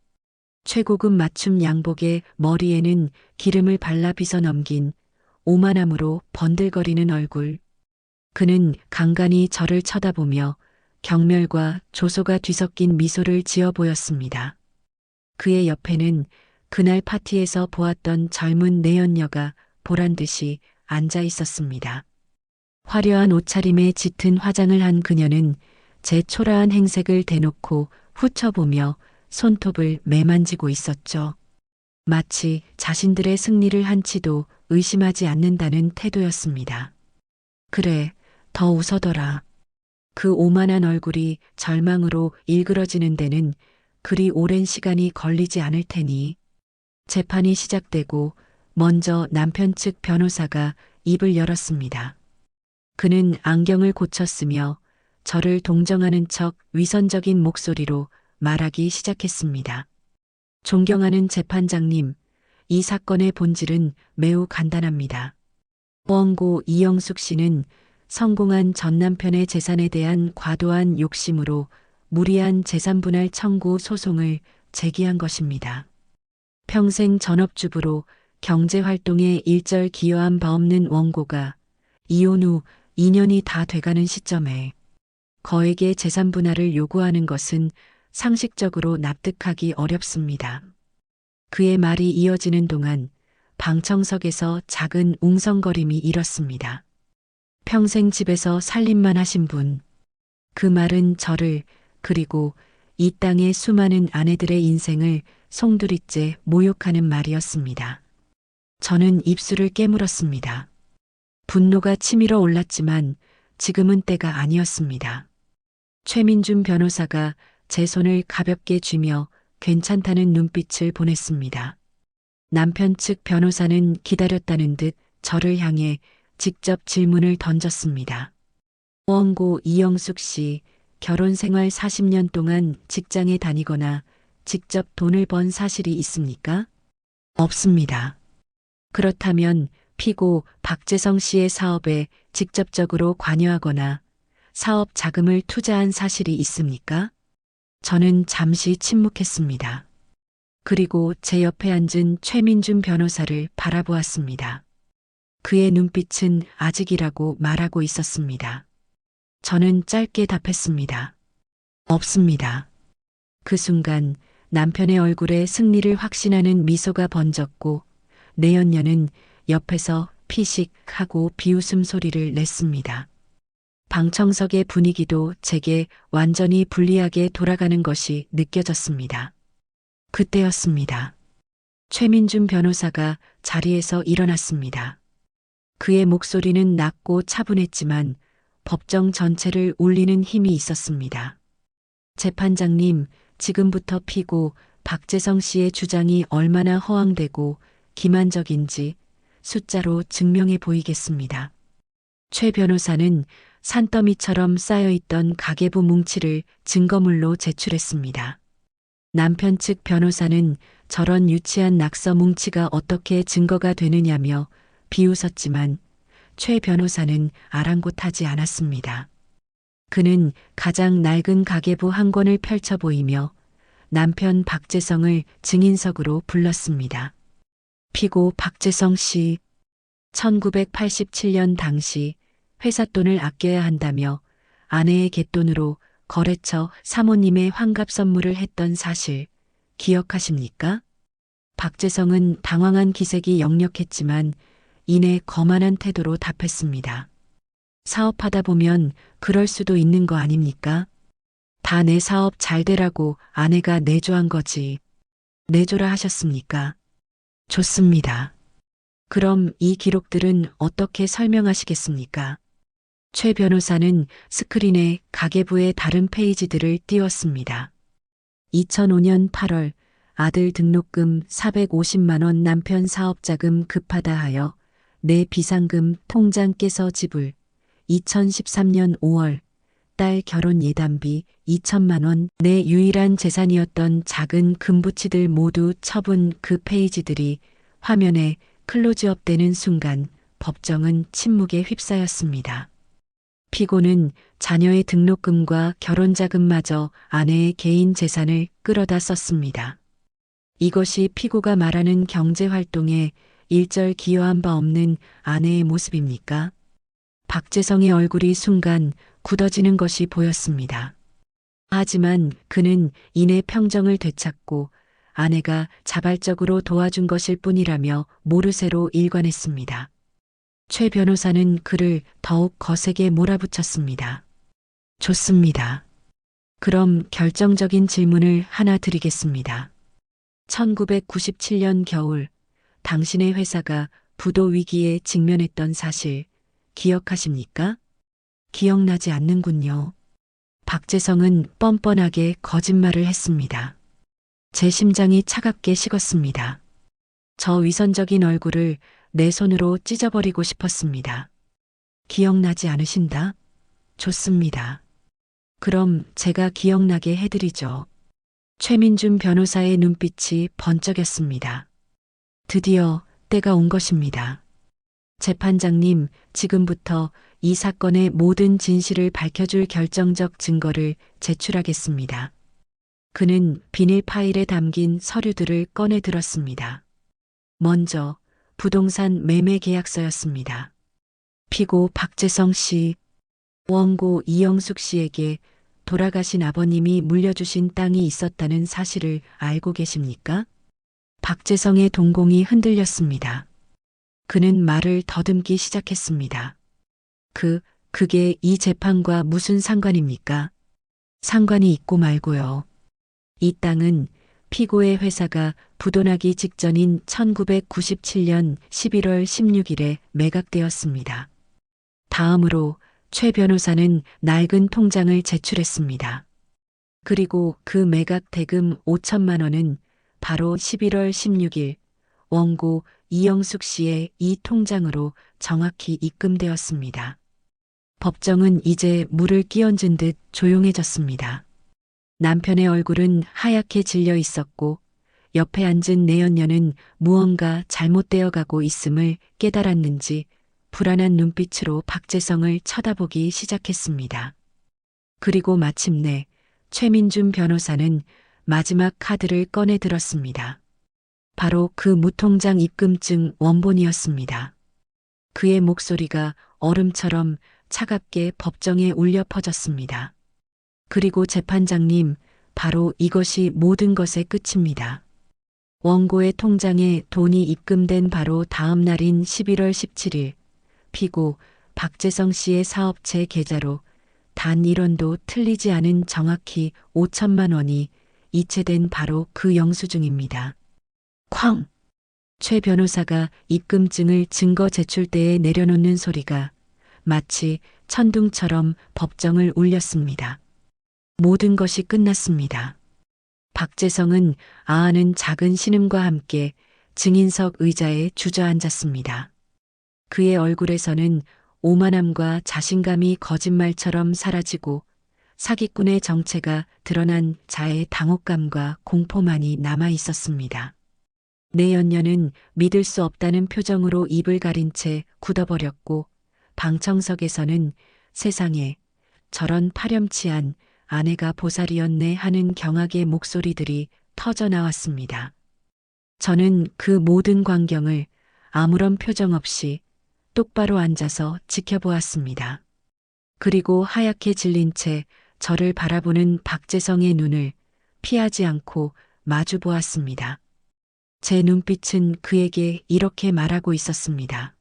최고급 맞춤 양복에 머리에는 기름을 발라 빗어 넘긴 오만함으로 번들거리는 얼굴. 그는 간간히 저를 쳐다보며 경멸과 조소가 뒤섞인 미소를 지어 보였습니다. 그의 옆에는 그날 파티에서 보았던 젊은 내연녀가 보란듯이 앉아 있었습니다. 화려한 옷차림에 짙은 화장을 한 그녀는 제 초라한 행색을 대놓고 훑어보며 손톱을 매만지고 있었죠. 마치 자신들의 승리를 한치도 의심하지 않는다는 태도였습니다. 그래, 더 웃어더라. 그 오만한 얼굴이 절망으로 일그러지는 데는 그리 오랜 시간이 걸리지 않을 테니. 재판이 시작되고 먼저 남편 측 변호사가 입을 열었습니다. 그는 안경을 고쳤으며 저를 동정하는 척 위선적인 목소리로 말하기 시작했습니다. 존경하는 재판장님, 이 사건의 본질은 매우 간단합니다. 원고 이영숙 씨는 성공한 전 남편의 재산에 대한 과도한 욕심으로 무리한 재산분할 청구 소송을 제기한 것입니다. 평생 전업주부로 경제활동에 일절 기여한 바 없는 원고가 이혼 후 2년이 다 돼가는 시점에 거액의 재산 분할을 요구하는 것은 상식적으로 납득하기 어렵습니다. 그의 말이 이어지는 동안 방청석에서 작은 웅성거림이 일었습니다. 평생 집에서 살림만 하신 분. 그 말은 저를 그리고 이 땅의 수많은 아내들의 인생을 송두리째 모욕하는 말이었습니다. 저는 입술을 깨물었습니다. 분노가 치밀어 올랐지만 지금은 때가 아니었습니다. 최민준 변호사가 제 손을 가볍게 쥐며 괜찮다는 눈빛을 보냈습니다. 남편 측 변호사는 기다렸다는 듯 저를 향해 직접 질문을 던졌습니다. 원고 이영숙 씨, 결혼 생활 40년 동안 직장에 다니거나 직접 돈을 번 사실이 있습니까? 없습니다. 그렇다면 피고 박재성 씨의 사업에 직접적으로 관여하거나 사업 자금을 투자한 사실이 있습니까? 저는 잠시 침묵했습니다. 그리고 제 옆에 앉은 최민준 변호사를 바라보았습니다. 그의 눈빛은 아직이라고 말하고 있었습니다. 저는 짧게 답했습니다. 없습니다. 그 순간 남편의 얼굴에 승리를 확신하는 미소가 번졌고 내연녀는 옆에서 피식 하고 비웃음 소리를 냈습니다. 방청석의 분위기도 제게 완전히 불리하게 돌아가는 것이 느껴졌습니다. 그때였습니다. 최민준 변호사가 자리에서 일어났습니다. 그의 목소리는 낮고 차분했지만 법정 전체를 울리는 힘이 있었습니다. 재판장님, 지금부터 피고 박재성 씨의 주장이 얼마나 허황되고 기만적인지 숫자로 증명해 보이겠습니다. 최 변호사는 산더미처럼 쌓여있던 가계부 뭉치를 증거물로 제출했습니다. 남편 측 변호사는 저런 유치한 낙서 뭉치가 어떻게 증거가 되느냐며 비웃었지만 최 변호사는 아랑곳하지 않았습니다. 그는 가장 낡은 가계부 한 권을 펼쳐 보이며 남편 박재성을 증인석으로 불렀습니다. 피고 박재성 씨, 1987년 당시 회사 돈을 아껴야 한다며 아내의 갯돈으로 거래처 사모님의 환갑 선물을 했던 사실 기억하십니까? 박재성은 당황한 기색이 역력했지만 이내 거만한 태도로 답했습니다. 사업하다 보면 그럴 수도 있는 거 아닙니까? 다 내 사업 잘 되라고 아내가 내조한 거지. 내조라 하셨습니까? 좋습니다. 그럼 이 기록들은 어떻게 설명하시겠습니까? 최 변호사는 스크린에 가계부의 다른 페이지들을 띄웠습니다. 2005년 8월 아들 등록금 450만 원 남편 사업자금 급하다 하여 내 비상금 통장 깨서 지불. 2013년 5월 딸 결혼 예단비 2천만 원 내 유일한 재산이었던 작은 금붙이들 모두 처분. 그 페이지들이 화면에 클로즈업 되는 순간 법정은 침묵에 휩싸였습니다. 피고는 자녀의 등록금과 결혼자금마저 아내의 개인 재산을 끌어다 썼습니다. 이것이 피고가 말하는 경제활동에 일절 기여한 바 없는 아내의 모습입니까? 박재성의 얼굴이 순간 굳어지는 것이 보였습니다. 하지만 그는 이내 평정을 되찾고 아내가 자발적으로 도와준 것일 뿐이라며 모르쇠로 일관했습니다. 최 변호사는 그를 더욱 거세게 몰아붙였습니다. 좋습니다. 그럼 결정적인 질문을 하나 드리겠습니다. 1997년 겨울 당신의 회사가 부도 위기에 직면했던 사실 기억하십니까? 기억나지 않는군요. 박재성은 뻔뻔하게 거짓말을 했습니다. 제 심장이 차갑게 식었습니다. 저 위선적인 얼굴을 내 손으로 찢어버리고 싶었습니다. 기억나지 않으신다? 좋습니다. 그럼 제가 기억나게 해드리죠. 최민준 변호사의 눈빛이 번쩍였습니다. 드디어 때가 온 것입니다. 재판장님, 지금부터 이 사건의 모든 진실을 밝혀줄 결정적 증거를 제출하겠습니다. 그는 비닐 파일에 담긴 서류들을 꺼내 들었습니다. 먼저 부동산 매매 계약서였습니다. 피고 박재성 씨, 원고 이영숙 씨에게 돌아가신 아버님이 물려주신 땅이 있었다는 사실을 알고 계십니까? 박재성의 동공이 흔들렸습니다. 그는 말을 더듬기 시작했습니다. 그게 이 재판과 무슨 상관입니까? 상관이 있고 말고요. 이 땅은 피고의 회사가 부도나기 직전인 1997년 11월 16일에 매각되었습니다. 다음으로 최 변호사는 낡은 통장을 제출했습니다. 그리고 그 매각 대금 5천만 원은 바로 11월 16일 원고 이영숙 씨의 이 통장으로 정확히 입금되었습니다. 법정은 이제 물을 끼얹은 듯 조용해졌습니다. 남편의 얼굴은 하얗게 질려 있었고 옆에 앉은 내연녀는 무언가 잘못되어 가고 있음을 깨달았는지 불안한 눈빛으로 박재성을 쳐다보기 시작했습니다. 그리고 마침내 최민준 변호사는 마지막 카드를 꺼내 들었습니다. 바로 그 무통장 입금증 원본이었습니다. 그의 목소리가 얼음처럼 차갑게 법정에 울려 퍼졌습니다. 그리고 재판장님, 바로 이것이 모든 것의 끝입니다. 원고의 통장에 돈이 입금된 바로 다음 날인 11월 17일, 피고 박재성 씨의 사업체 계좌로 단 1원도 틀리지 않은 정확히 5천만 원이 이체된 바로 그 영수증입니다. 쾅! 최 변호사가 입금증을 증거 제출대에 내려놓는 소리가 마치 천둥처럼 법정을 울렸습니다. 모든 것이 끝났습니다. 박재성은 아하는 작은 신음과 함께 증인석 의자에 주저앉았습니다. 그의 얼굴에서는 오만함과 자신감이 거짓말처럼 사라지고 사기꾼의 정체가 드러난 자의 당혹감과 공포만이 남아 있었습니다. 내연녀는 믿을 수 없다는 표정으로 입을 가린 채 굳어버렸고 방청석에서는 세상에 저런 파렴치한 아내가 보살이었네 하는 경악의 목소리들이 터져 나왔습니다. 저는 그 모든 광경을 아무런 표정 없이 똑바로 앉아서 지켜보았습니다. 그리고 하얗게 질린 채 저를 바라보는 박재성의 눈을 피하지 않고 마주 보았습니다. 제 눈빛은 그에게 이렇게 말하고 있었습니다.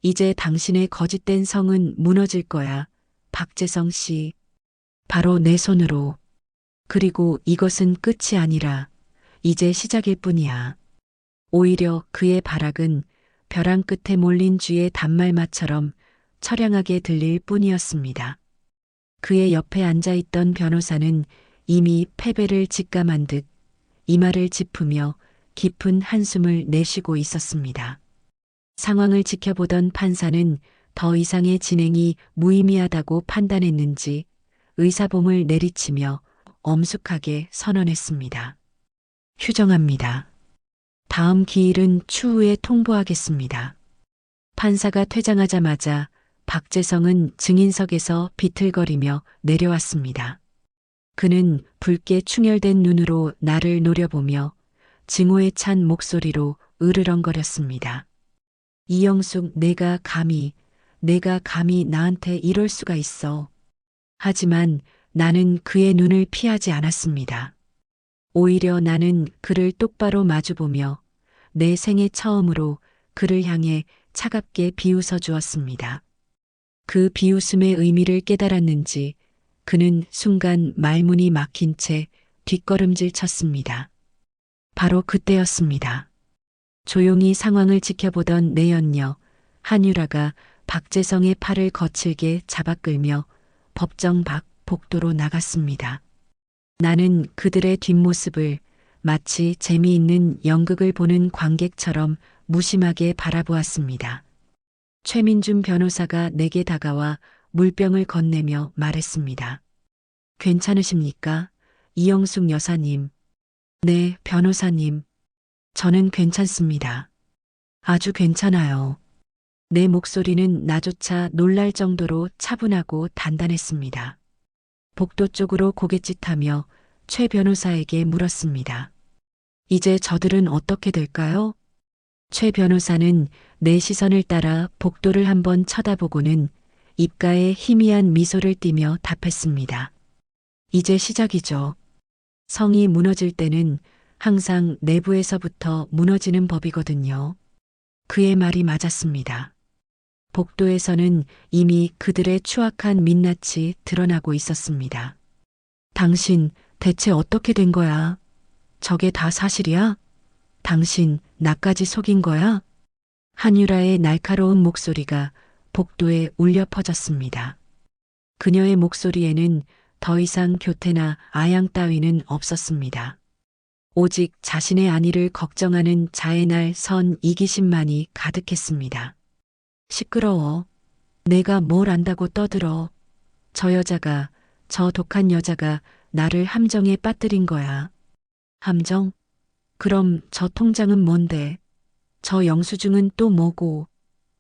이제 당신의 거짓된 성은 무너질 거야. 박재성 씨. 바로 내 손으로. 그리고 이것은 끝이 아니라 이제 시작일 뿐이야. 오히려 그의 발악은 벼랑 끝에 몰린 쥐의 단말마처럼 처량하게 들릴 뿐이었습니다. 그의 옆에 앉아있던 변호사는 이미 패배를 직감한 듯 이마를 짚으며 깊은 한숨을 내쉬고 있었습니다. 상황을 지켜보던 판사는 더 이상의 진행이 무의미하다고 판단했는지 의사봉을 내리치며 엄숙하게 선언했습니다. 휴정합니다. 다음 기일은 추후에 통보하겠습니다. 판사가 퇴장하자마자 박재성은 증인석에서 비틀거리며 내려왔습니다. 그는 붉게 충혈된 눈으로 나를 노려보며 증오에 찬 목소리로 으르렁거렸습니다. 이영숙, 내가 감히 나한테 이럴 수가 있어. 하지만 나는 그의 눈을 피하지 않았습니다. 오히려 나는 그를 똑바로 마주보며 내 생애 처음으로 그를 향해 차갑게 비웃어 주었습니다. 그 비웃음의 의미를 깨달았는지 그는 순간 말문이 막힌 채 뒷걸음질 쳤습니다. 바로 그때였습니다. 조용히 상황을 지켜보던 내연녀 한유라가 박재성의 팔을 거칠게 잡아끌며 법정 밖 복도로 나갔습니다. 나는 그들의 뒷모습을 마치 재미있는 연극을 보는 관객처럼 무심하게 바라보았습니다. 최민준 변호사가 내게 다가와 물병을 건네며 말했습니다. 괜찮으십니까? 이영숙 여사님. 네, 변호사님. 저는 괜찮습니다. 아주 괜찮아요. 내 목소리는 나조차 놀랄 정도로 차분하고 단단했습니다. 복도 쪽으로 고갯짓하며 최 변호사에게 물었습니다. 이제 저들은 어떻게 될까요? 최 변호사는 내 시선을 따라 복도를 한번 쳐다보고는 입가에 희미한 미소를 띠며 답했습니다. 이제 시작이죠. 성이 무너질 때는 항상 내부에서부터 무너지는 법이거든요. 그의 말이 맞았습니다. 복도에서는 이미 그들의 추악한 민낯이 드러나고 있었습니다. 당신 대체 어떻게 된 거야? 저게 다 사실이야? 당신 나까지 속인 거야? 한유라의 날카로운 목소리가 복도에 울려 퍼졌습니다. 그녀의 목소리에는 더 이상 교태나 아양 따위는 없었습니다. 오직 자신의 안위를 걱정하는 자의 선 이기심만이 가득했습니다. 시끄러워. 내가 뭘 안다고 떠들어. 저 독한 여자가 나를 함정에 빠뜨린 거야. 함정? 그럼 저 통장은 뭔데? 저 영수증은 또 뭐고?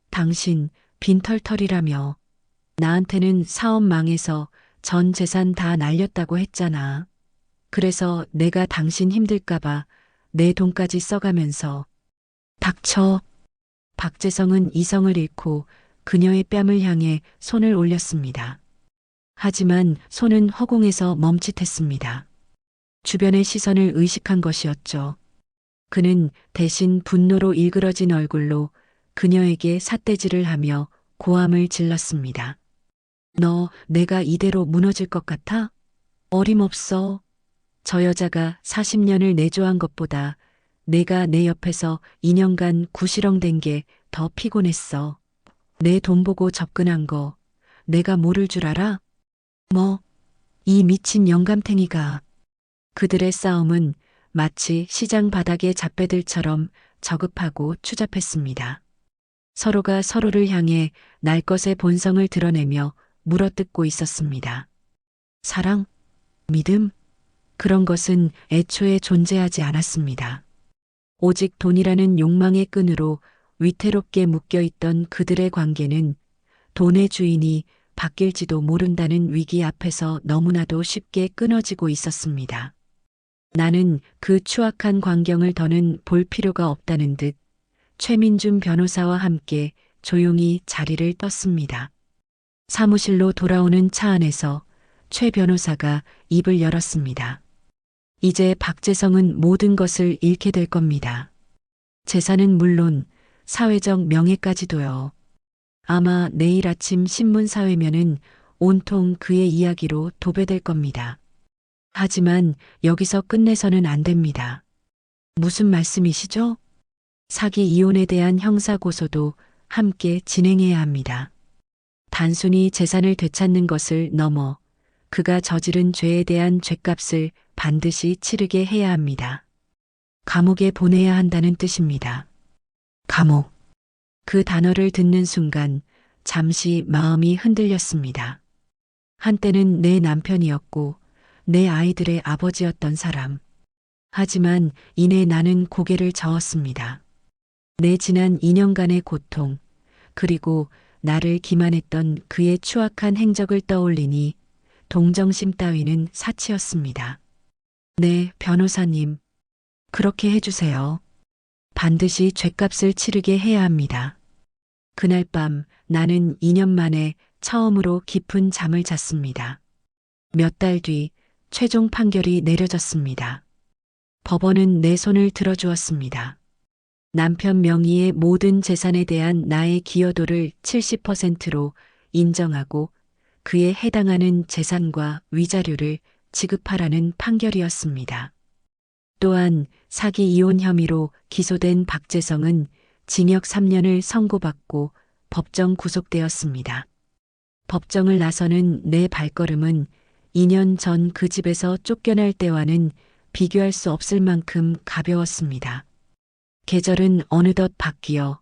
당신 빈털털이라며. 나한테는 사업 망해서 전 재산 다 날렸다고 했잖아. 그래서 내가 당신 힘들까봐 내 돈까지 써가면서. 닥쳐. 박재성은 이성을 잃고 그녀의 뺨을 향해 손을 올렸습니다. 하지만 손은 허공에서 멈칫했습니다. 주변의 시선을 의식한 것이었죠. 그는 대신 분노로 일그러진 얼굴로 그녀에게 삿대질을 하며 고함을 질렀습니다. 너 내가 이대로 무너질 것 같아? 어림없어. 저 여자가 40년을 내조한 것보다 내가 내 옆에서 2년간 구시렁댄 게 더 피곤했어. 내 돈 보고 접근한 거 내가 모를 줄 알아? 뭐, 이 미친 영감탱이가. 그들의 싸움은 마치 시장 바닥의 잡배들처럼 저급하고 추잡했습니다. 서로가 서로를 향해 날 것의 본성을 드러내며 물어뜯고 있었습니다. 사랑? 믿음? 그런 것은 애초에 존재하지 않았습니다. 오직 돈이라는 욕망의 끈으로 위태롭게 묶여있던 그들의 관계는 돈의 주인이 바뀔지도 모른다는 위기 앞에서 너무나도 쉽게 끊어지고 있었습니다. 나는 그 추악한 광경을 더는 볼 필요가 없다는 듯 최민준 변호사와 함께 조용히 자리를 떴습니다. 사무실로 돌아오는 차 안에서 최 변호사가 입을 열었습니다. 이제 박재성은 모든 것을 잃게 될 겁니다. 재산은 물론 사회적 명예까지도요. 아마 내일 아침 신문 사회면은 온통 그의 이야기로 도배될 겁니다. 하지만 여기서 끝내서는 안 됩니다. 무슨 말씀이시죠? 사기 이혼에 대한 형사 고소도 함께 진행해야 합니다. 단순히 재산을 되찾는 것을 넘어 그가 저지른 죄에 대한 죗값을 반드시 치르게 해야 합니다. 감옥에 보내야 한다는 뜻입니다. 감옥. 그 단어를 듣는 순간 잠시 마음이 흔들렸습니다. 한때는 내 남편이었고 내 아이들의 아버지였던 사람. 하지만 이내 나는 고개를 저었습니다. 내 지난 2년간의 고통, 그리고 나를 기만했던 그의 추악한 행적을 떠올리니 동정심 따위는 사치였습니다. 네, 변호사님. 그렇게 해주세요. 반드시 죗값을 치르게 해야 합니다. 그날 밤 나는 2년 만에 처음으로 깊은 잠을 잤습니다. 몇 달 뒤 최종 판결이 내려졌습니다. 법원은 내 손을 들어주었습니다. 남편 명의의 모든 재산에 대한 나의 기여도를 70%로 인정하고 그에 해당하는 재산과 위자료를 지급하라는 판결이었습니다. 또한 사기 이혼 혐의로 기소된 박재성은 징역 3년을 선고받고 법정 구속되었습니다. 법정을 나서는 내 발걸음은 2년 전 그 집에서 쫓겨날 때와는 비교할 수 없을 만큼 가벼웠습니다. 계절은 어느덧 바뀌어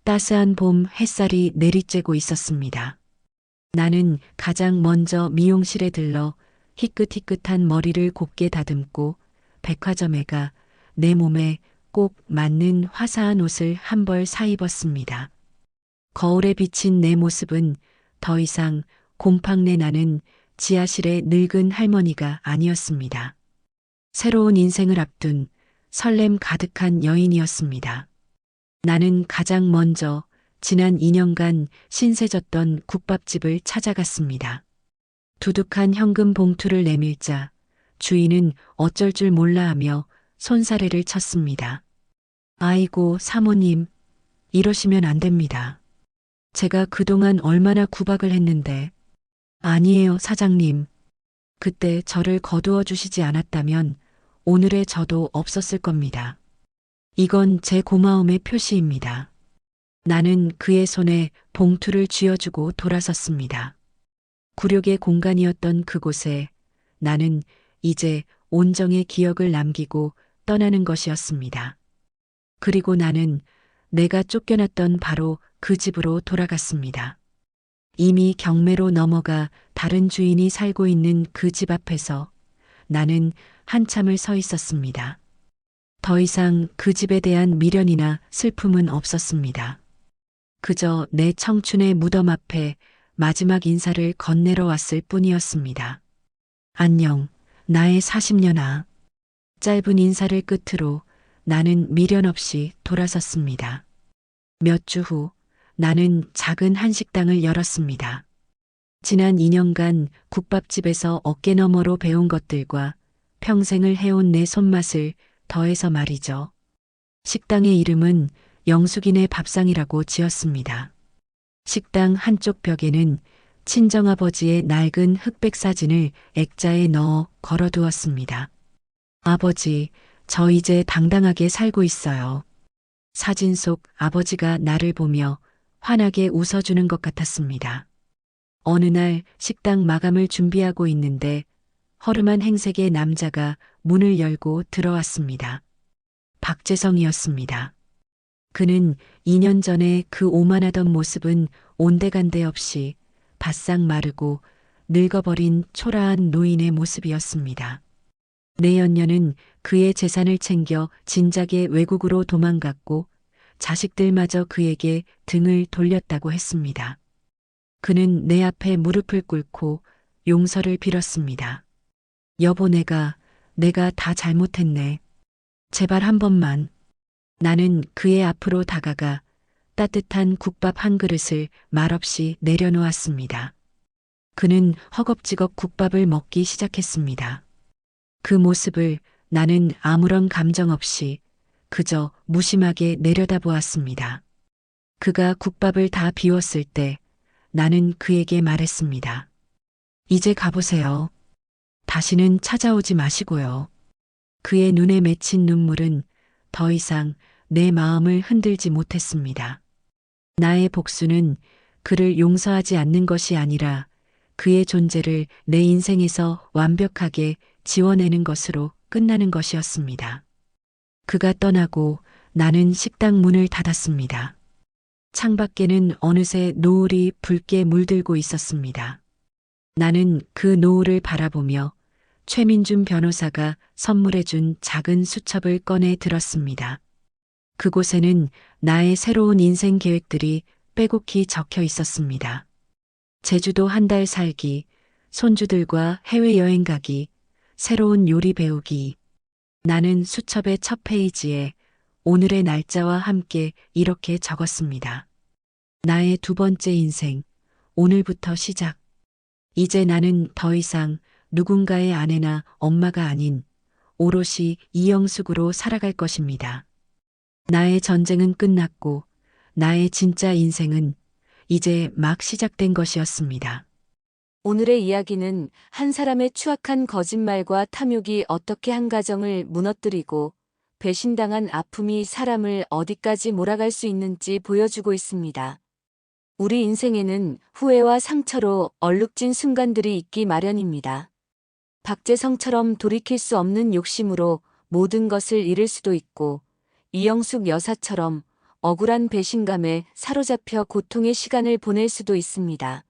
따스한 봄 햇살이 내리쬐고 있었습니다. 나는 가장 먼저 미용실에 들러 희끗희끗한 머리를 곱게 다듬고 백화점에 가 내 몸에 꼭 맞는 화사한 옷을 한 벌 사입었습니다. 거울에 비친 내 모습은 더 이상 곰팡내 나는 지하실의 늙은 할머니가 아니었습니다. 새로운 인생을 앞둔 설렘 가득한 여인이었습니다. 나는 가장 먼저 지난 2년간 신세졌던 국밥집을 찾아갔습니다. 두둑한 현금 봉투를 내밀자 주인은 어쩔 줄 몰라 하며 손사래를 쳤습니다. 아이고, 사모님, 이러시면 안 됩니다. 제가 그동안 얼마나 구박을 했는데. 아니에요, 사장님. 그때 저를 거두어 주시지 않았다면 오늘의 저도 없었을 겁니다. 이건 제 고마움의 표시입니다. 나는 그의 손에 봉투를 쥐어주고 돌아섰습니다. 굴욕의 공간이었던 그곳에 나는 이제 온정의 기억을 남기고 떠나는 것이었습니다. 그리고 나는 내가 쫓겨났던 바로 그 집으로 돌아갔습니다. 이미 경매로 넘어가 다른 주인이 살고 있는 그 집 앞에서 나는 한참을 서 있었습니다. 더 이상 그 집에 대한 미련이나 슬픔은 없었습니다. 그저 내 청춘의 무덤 앞에 마지막 인사를 건네러 왔을 뿐이었습니다. 안녕, 나의 40년아. 짧은 인사를 끝으로 나는 미련 없이 돌아섰습니다. 몇 주 후 나는 작은 한식당을 열었습니다. 지난 2년간 국밥집에서 어깨너머로 배운 것들과 평생을 해온 내 손맛을 더해서 말이죠. 식당의 이름은 영숙이네 밥상이라고 지었습니다. 식당 한쪽 벽에는 친정아버지의 낡은 흑백 사진을 액자에 넣어 걸어두었습니다. 아버지, 저 이제 당당하게 살고 있어요. 사진 속 아버지가 나를 보며 환하게 웃어주는 것 같았습니다. 어느 날 식당 마감을 준비하고 있는데 허름한 행색의 남자가 문을 열고 들어왔습니다. 박재성이었습니다. 그는 2년 전에 그 오만하던 모습은 온데간데 없이 바싹 마르고 늙어버린 초라한 노인의 모습이었습니다. 내연녀는 그의 재산을 챙겨 진작에 외국으로 도망갔고 자식들마저 그에게 등을 돌렸다고 했습니다. 그는 내 앞에 무릎을 꿇고 용서를 빌었습니다. 여보, 내가 다 잘못했네. 제발 한 번만. 나는 그의 앞으로 다가가 따뜻한 국밥 한 그릇을 말없이 내려놓았습니다. 그는 허겁지겁 국밥을 먹기 시작했습니다. 그 모습을 나는 아무런 감정 없이 그저 무심하게 내려다보았습니다. 그가 국밥을 다 비웠을 때 나는 그에게 말했습니다. 이제 가보세요. 다시는 찾아오지 마시고요. 그의 눈에 맺힌 눈물은 더 이상 내 마음을 흔들지 못했습니다. 나의 복수는 그를 용서하지 않는 것이 아니라 그의 존재를 내 인생에서 완벽하게 지워내는 것으로 끝나는 것이었습니다. 그가 떠나고 나는 식당 문을 닫았습니다. 창밖에는 어느새 노을이 붉게 물들고 있었습니다. 나는 그 노을을 바라보며 최민준 변호사가 선물해준 작은 수첩을 꺼내 들었습니다. 그곳에는 나의 새로운 인생 계획들이 빼곡히 적혀 있었습니다. 제주도 한 달 살기, 손주들과 해외여행 가기, 새로운 요리 배우기. 나는 수첩의 첫 페이지에 오늘의 날짜와 함께 이렇게 적었습니다. 나의 두 번째 인생, 오늘부터 시작. 이제 나는 더 이상 누군가의 아내나 엄마가 아닌 오롯이 이영숙으로 살아갈 것입니다. 나의 전쟁은 끝났고 나의 진짜 인생은 이제 막 시작된 것이었습니다. 오늘의 이야기는 한 사람의 추악한 거짓말과 탐욕이 어떻게 한 가정을 무너뜨리고 배신당한 아픔이 사람을 어디까지 몰아갈 수 있는지 보여주고 있습니다. 우리 인생에는 후회와 상처로 얼룩진 순간들이 있기 마련입니다. 박재성처럼 돌이킬 수 없는 욕심으로 모든 것을 잃을 수도 있고 이영숙 여사처럼 억울한 배신감에 사로잡혀 고통의 시간을 보낼 수도 있습니다.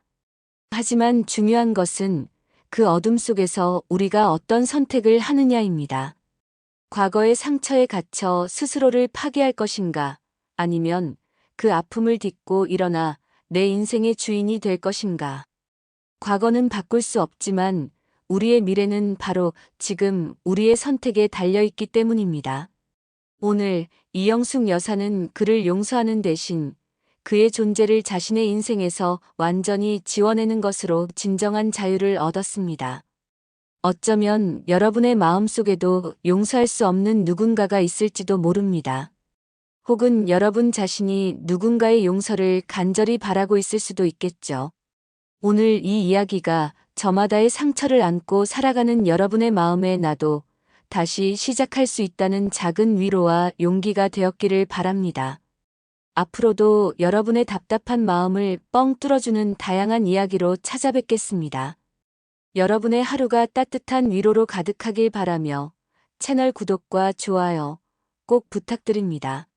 하지만 중요한 것은 그 어둠 속에서 우리가 어떤 선택을 하느냐입니다. 과거의 상처에 갇혀 스스로를 파괴할 것인가, 아니면 그 아픔을 딛고 일어나 내 인생의 주인이 될 것인가. 과거는 바꿀 수 없지만 우리의 미래는 바로 지금 우리의 선택에 달려있기 때문입니다. 오늘 이영숙 여사는 그를 용서하는 대신 그의 존재를 자신의 인생에서 완전히 지워내는 것으로 진정한 자유를 얻었습니다. 어쩌면 여러분의 마음속에도 용서할 수 없는 누군가가 있을지도 모릅니다. 혹은 여러분 자신이 누군가의 용서를 간절히 바라고 있을 수도 있겠죠. 오늘 이 이야기가 저마다의 상처를 안고 살아가는 여러분의 마음에 나도 다시 시작할 수 있다는 작은 위로와 용기가 되었기를 바랍니다. 앞으로도 여러분의 답답한 마음을 뻥 뚫어주는 다양한 이야기로 찾아뵙겠습니다. 여러분의 하루가 따뜻한 위로로 가득하길 바라며 채널 구독과 좋아요 꼭 부탁드립니다.